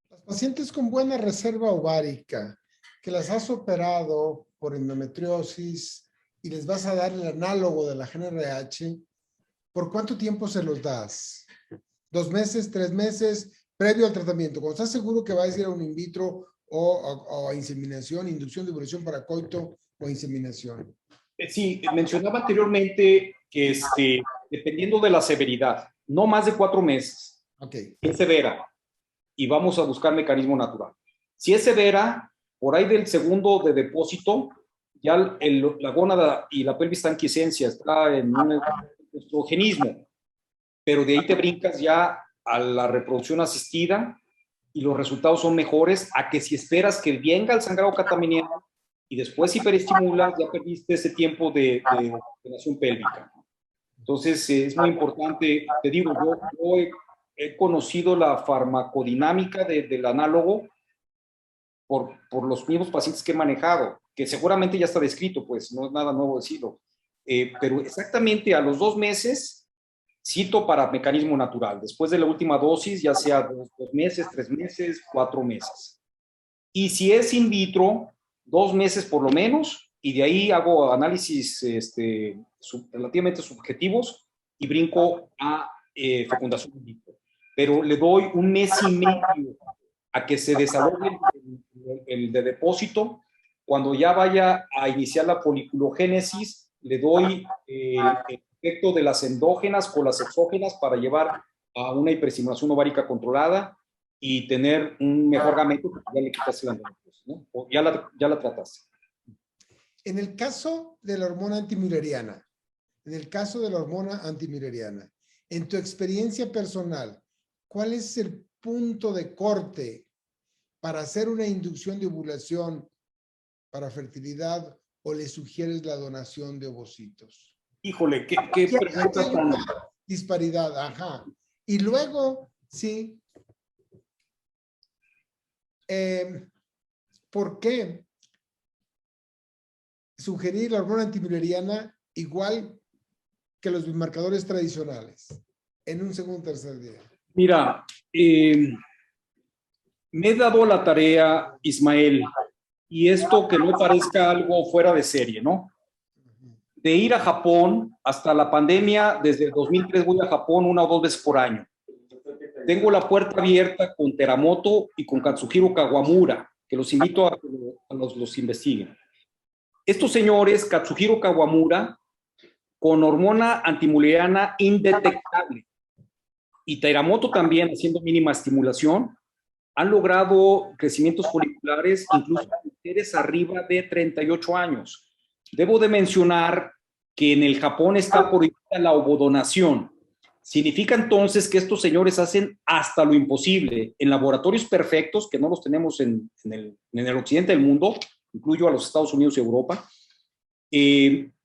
Las pacientes con buena reserva ovárica, que las has operado por endometriosis y les vas a dar el análogo de la GnRH, ¿por cuánto tiempo se los das? ¿2 meses, 3 meses, previo al tratamiento? Cuando estás seguro que va a ir a un in vitro o a inseminación, inducción de ovulación para coito o inseminación. Sí, mencionaba anteriormente que dependiendo de la severidad, no más de 4 meses. Ok. Es severa y vamos a buscar mecanismo natural. Si es severa, por ahí del segundo de depósito, ya la gónada y la pelvis está en quiescencia, está en un estrogenismo, pero de ahí te brincas ya a la reproducción asistida y los resultados son mejores a que si esperas que venga el sangrado catameniano y después hiperestimulas, ya perdiste ese tiempo de relación pélvica. Entonces, es muy importante, te digo, yo he conocido la farmacodinámica del análogo por los mismos pacientes que he manejado, que seguramente ya está descrito, pues no es nada nuevo decirlo. Pero exactamente a los 2 meses, cito para mecanismo natural. Después de la última dosis, ya sea 2 meses, 3 meses, 4 meses. Y si es in vitro, 2 meses por lo menos, y de ahí hago análisis relativamente subjetivos y brinco a fecundación in vitro. Pero le doy 1 mes y medio a que se desarrolle el de depósito. Cuando ya vaya a iniciar la foliculogénesis, le doy el efecto de las endógenas con las exógenas para llevar a una hiperestimulación ovárica controlada y tener un mejor gameto, porque ya le quitaste la endometriosis, ¿no? O ya la trataste. En el caso de la hormona antimülleriana, en tu experiencia personal, ¿cuál es el punto de corte para hacer una inducción de ovulación para fertilidad o le sugieres la donación de ovocitos? Híjole, qué pregunta hay una disparidad, ajá. Y luego, sí, ¿por qué sugerir la hormona antimülleriana igual que los biomarcadores tradicionales en un segundo o tercer día? Mira, me he dado la tarea, Ismael, y esto que no parezca algo fuera de serie, ¿no? De ir a Japón hasta la pandemia, desde el 2003 voy a Japón 1 o 2 veces por año. Tengo la puerta abierta con Teramoto y con Katsuhiro Kawamura, que los invito a que los investiguen. Estos señores, Katsuhiro Kawamura, con hormona antimülleriana indetectable, y Teramoto también haciendo mínima estimulación, han logrado crecimientos foliculares incluso en mujeres arriba de 38 años. Debo de mencionar que en el Japón está prohibida la ovodonación. Significa entonces que estos señores hacen hasta lo imposible en laboratorios perfectos, que no los tenemos en el occidente del mundo, incluyo a los Estados Unidos y Europa,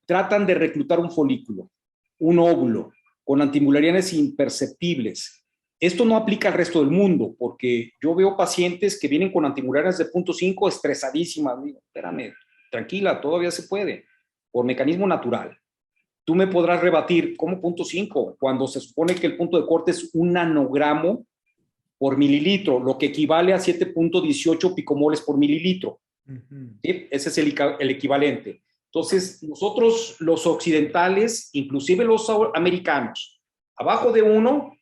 tratan de reclutar un folículo, un óvulo, con antimüllerianas imperceptibles. Esto no aplica al resto del mundo, porque yo veo pacientes que vienen con antimüllerianas de 0.5 estresadísimas. Digo, espérame, tranquila, todavía se puede, por mecanismo natural. Tú me podrás rebatir, ¿cómo 0.5? Cuando se supone que el punto de corte es 1 nanogramo por mililitro, lo que equivale a 7.18 picomoles por mililitro. ¿Sí? Ese es el equivalente. Entonces, nosotros los occidentales, inclusive los americanos, abajo de 1,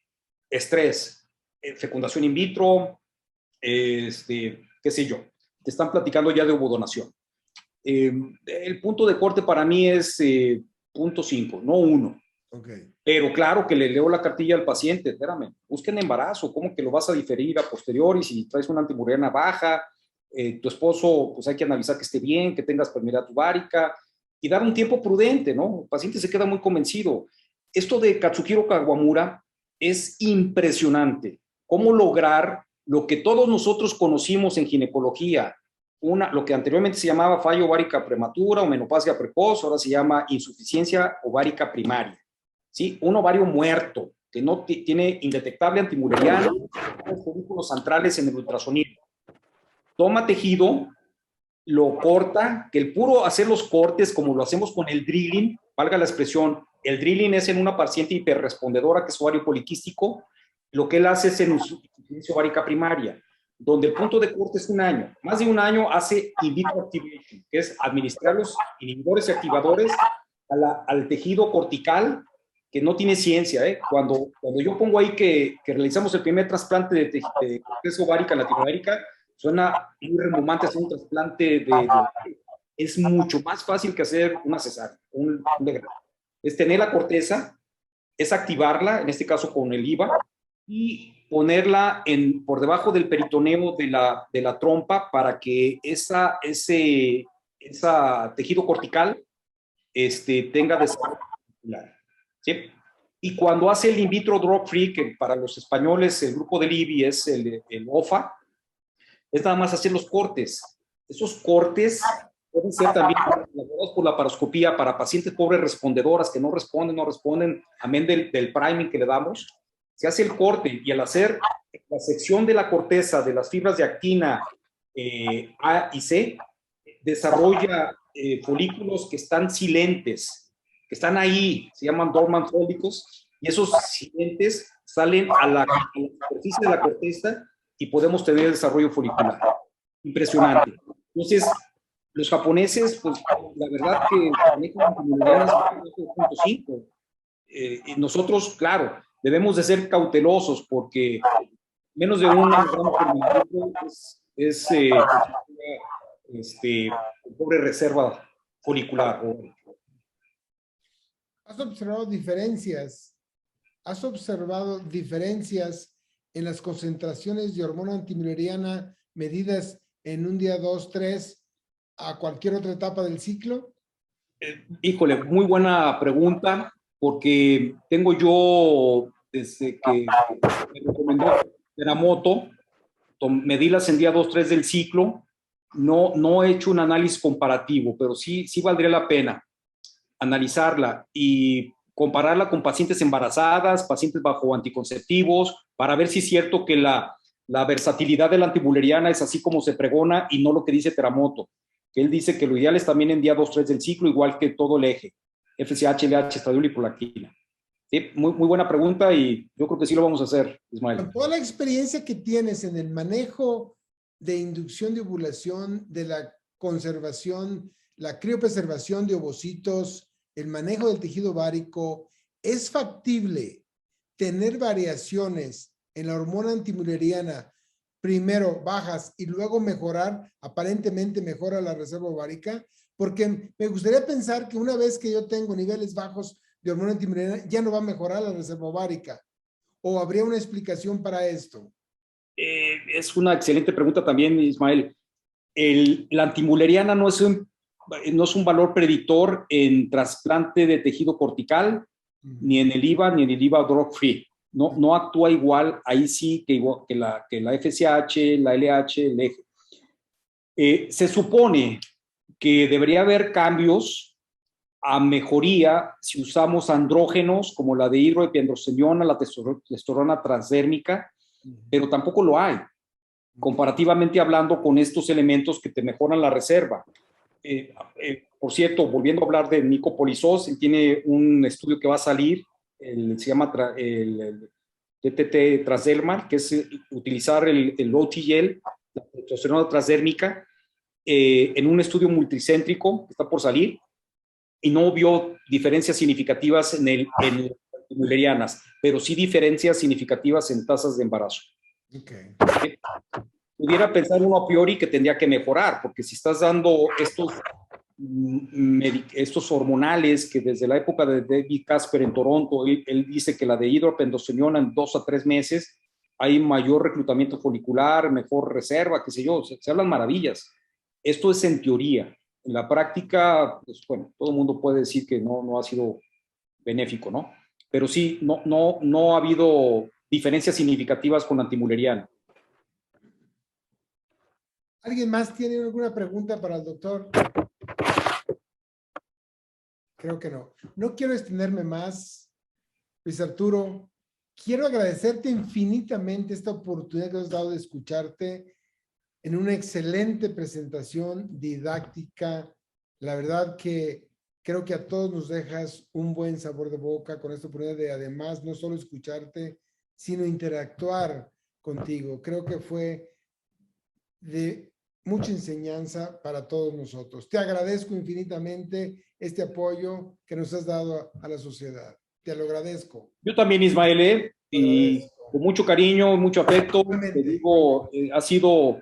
estrés, fecundación in vitro, qué sé yo, te están platicando ya de ovodonación. El punto de corte para mí es 0.5, no 1. Okay. Pero claro que le leo la cartilla al paciente, espérame, busquen embarazo, ¿cómo que lo vas a diferir a posteriori si traes una antimülleriana baja? Tu esposo, pues hay que analizar que esté bien, que tengas permeabilidad ovárica y dar un tiempo prudente, ¿no? El paciente se queda muy convencido. Esto de Katsuhiro Kawamura es impresionante. ¿Cómo lograr lo que todos nosotros conocimos en ginecología? Lo que anteriormente se llamaba falla ovárica prematura o menopausia precoz, ahora se llama insuficiencia ovárica primaria. ¿Sí? Un ovario muerto, que no tiene indetectable antimülleriana, los folículos centrales en el ultrasonido. Toma tejido, lo corta, que el puro hacer los cortes como lo hacemos con el drilling, valga la expresión, el drilling es en una paciente hiperrespondedora que es ovario poliquístico, lo que él hace es en insuficiencia ovárica primaria, donde el punto de corte es 1 año. Más de 1 año hace in vitro activation, que es administrar los inhibidores y activadores al tejido cortical, que no tiene ciencia. Cuando yo pongo ahí que realizamos el primer trasplante de corteza ovárica en Latinoamérica, suena muy remumbante hacer un trasplante es mucho más fácil que hacer una cesárea, un degrado. Es tener la corteza, es activarla, en este caso con el IVA, y ponerla por debajo del peritoneo de la trompa para que ese tejido cortical tenga desarrollo muscular, ¿sí? Y cuando hace el in vitro drug free, que para los españoles el grupo del IBI es el OFA, es nada más hacer los cortes. Esos cortes pueden ser también elaborados por la paroscopía para pacientes pobres respondedoras que no responden, amén del priming que le damos. Se hace el corte y al hacer la sección de la corteza de las fibras de actina A y C, desarrolla folículos que están silentes, que están ahí, se llaman dormant follicles, y esos silentes salen a la superficie de la corteza y podemos tener desarrollo folicular. Impresionante. Entonces, los japoneses, pues la verdad que manejan antimulerianas 2.5. Y nosotros, claro, debemos de ser cautelosos porque menos de 1 gramo por mililitro es pobre reserva folicular. ¿Has observado diferencias? ¿Has observado diferencias en las concentraciones de hormona antimülleriana medidas en un día 2, 3 a cualquier otra etapa del ciclo? Híjole, muy buena pregunta, porque tengo yo, desde que me recomendó Teramoto, medirlas en día 2, 3 del ciclo. No he hecho un análisis comparativo, pero sí valdría la pena analizarla y compararla con pacientes embarazadas, pacientes bajo anticonceptivos, para ver si es cierto que la versatilidad de la antimülleriana es así como se pregona y no lo que dice Teramoto, que él dice que lo ideal es también en día 2, 3 del ciclo, igual que todo el eje, FSH, LH, estradiol y prolactina. Sí, muy buena pregunta y yo creo que sí lo vamos a hacer, Ismael. Con toda la experiencia que tienes en el manejo de inducción de ovulación, de la conservación, la criopreservación de ovocitos, el manejo del tejido ovárico, ¿es factible tener variaciones en la hormona antimülleriana, primero bajas y luego mejorar, aparentemente mejora la reserva ovárica? Porque me gustaría pensar que una vez que yo tengo niveles bajos de hormona antimülleriana, ya no va a mejorar la reserva ovárica. ¿O habría una explicación para esto? Es una excelente pregunta también, Ismael. La antimülleriana no es un valor predictor en trasplante de tejido cortical, ni en el IVA, ni en el IVA drug free. No actúa igual, ahí sí que la FSH, la LH, el eje. Se supone que debería haber cambios a mejoría si usamos andrógenos como la de hidroepiandrosterona, la testosterona transdérmica, pero tampoco lo hay, comparativamente hablando con estos elementos que te mejoran la reserva. Por cierto, volviendo a hablar de Nicopolizos, él tiene un estudio que va a salir, se llama el TTT transdermal, que es utilizar el OTGel, la testosterona transdérmica, en un estudio multicéntrico que está por salir, y no vio diferencias significativas en antimüllerianas, pero sí diferencias significativas en tasas de embarazo. Okay. Pudiera pensar uno a priori que tendría que mejorar, porque si estás dando estos hormonales que desde la época de David Casper en Toronto, él dice que la de hidroepiandrosterona en 2 a 3 meses hay mayor reclutamiento folicular, mejor reserva, qué sé yo, se hablan maravillas. Esto es en teoría. En la práctica, pues bueno, todo el mundo puede decir que no ha sido benéfico, ¿no? Pero sí, no ha habido diferencias significativas con la antimülleriana. ¿Alguien más tiene alguna pregunta para el doctor? Creo que no. No quiero extenderme más, Luis Arturo. Quiero agradecerte infinitamente esta oportunidad que has dado de escucharte. en una excelente presentación didáctica. La verdad que creo que a todos nos dejas un buen sabor de boca con esta oportunidad de, además, no solo escucharte, sino interactuar contigo. Creo que fue de mucha enseñanza para todos nosotros. Te agradezco infinitamente este apoyo que nos has dado a la sociedad. Te lo agradezco. Yo también, Ismael, y con mucho cariño, mucho afecto. Te digo, ha sido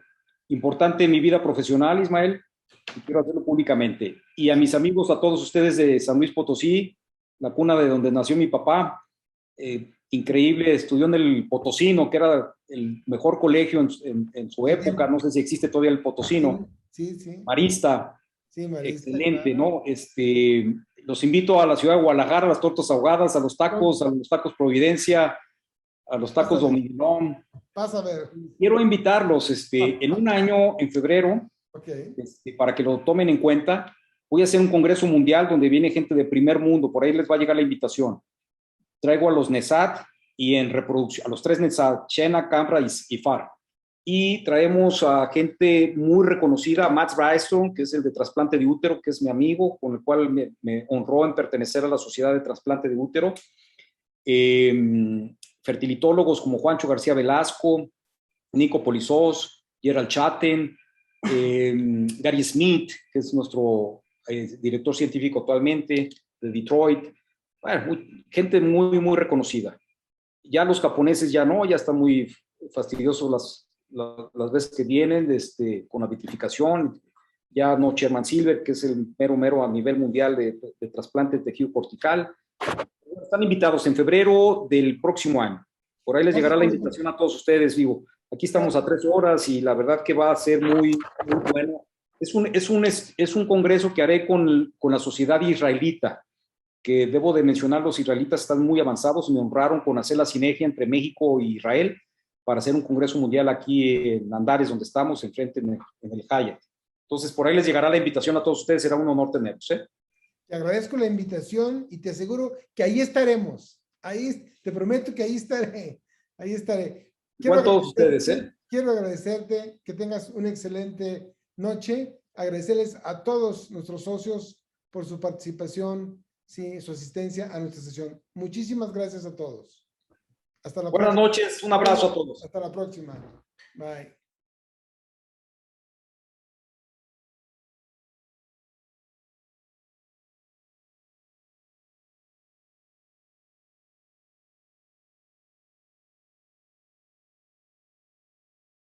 importante en mi vida profesional, Ismael, y quiero hacerlo públicamente. Y a mis amigos, a todos ustedes de San Luis Potosí, la cuna de donde nació mi papá, increíble, estudió en el Potosino, que era el mejor colegio en su época, no sé si existe todavía el Potosino. Sí, sí. Marista, sí, Marista, excelente, claro. ¿no? Los invito a la ciudad de Guadalajara, a las tortas ahogadas, a los tacos Providencia, a los tacos Dominguilón. Vas a ver. Quiero invitarlos, en un año, en febrero, Okay. para que lo tomen en cuenta, voy a hacer un congreso mundial donde viene gente de primer mundo, por ahí les va a llegar la invitación. Traigo a los NESAT y en reproducción, a los 3 NESAT, Shena, Camra y FAR. Y traemos a gente muy reconocida, a Matt Bryston, que es el de trasplante de útero, que es mi amigo, con el cual me honró en pertenecer a la Sociedad de Trasplante de Útero. Fertilitólogos como Juancho García Velasco, Nico Polizós, Gerald Chaten, Gary Smith, que es nuestro director científico actualmente de Detroit. Bueno, gente muy, muy reconocida. Ya los japoneses ya no, ya están muy fastidiosos las veces que vienen con la vitrificación. Ya no Sherman Silver, que es el mero a nivel mundial de trasplante de tejido cortical. Están invitados en febrero del próximo año. Por ahí les llegará la invitación a todos ustedes, digo. Aquí estamos a 3 horas y la verdad que va a ser muy, muy bueno. Es un congreso que haré con la sociedad israelita, que debo de mencionar, los israelitas están muy avanzados, me honraron con hacer la sinergia entre México e Israel para hacer un congreso mundial aquí en Andares, donde estamos, enfrente en el Hyatt. Entonces, por ahí les llegará la invitación a todos ustedes, será un honor tenerlos, ¿eh? Te agradezco la invitación y te aseguro que ahí estaremos. Ahí, te prometo que ahí estaré. Ahí estaré. Igual todos ustedes, ¿eh? Quiero agradecerte, que tengas una excelente noche. Agradecerles a todos nuestros socios por su participación, sí, su asistencia a nuestra sesión. Muchísimas gracias a todos. Hasta la próxima. Buenas noches, un abrazo a todos. Hasta la próxima. Bye.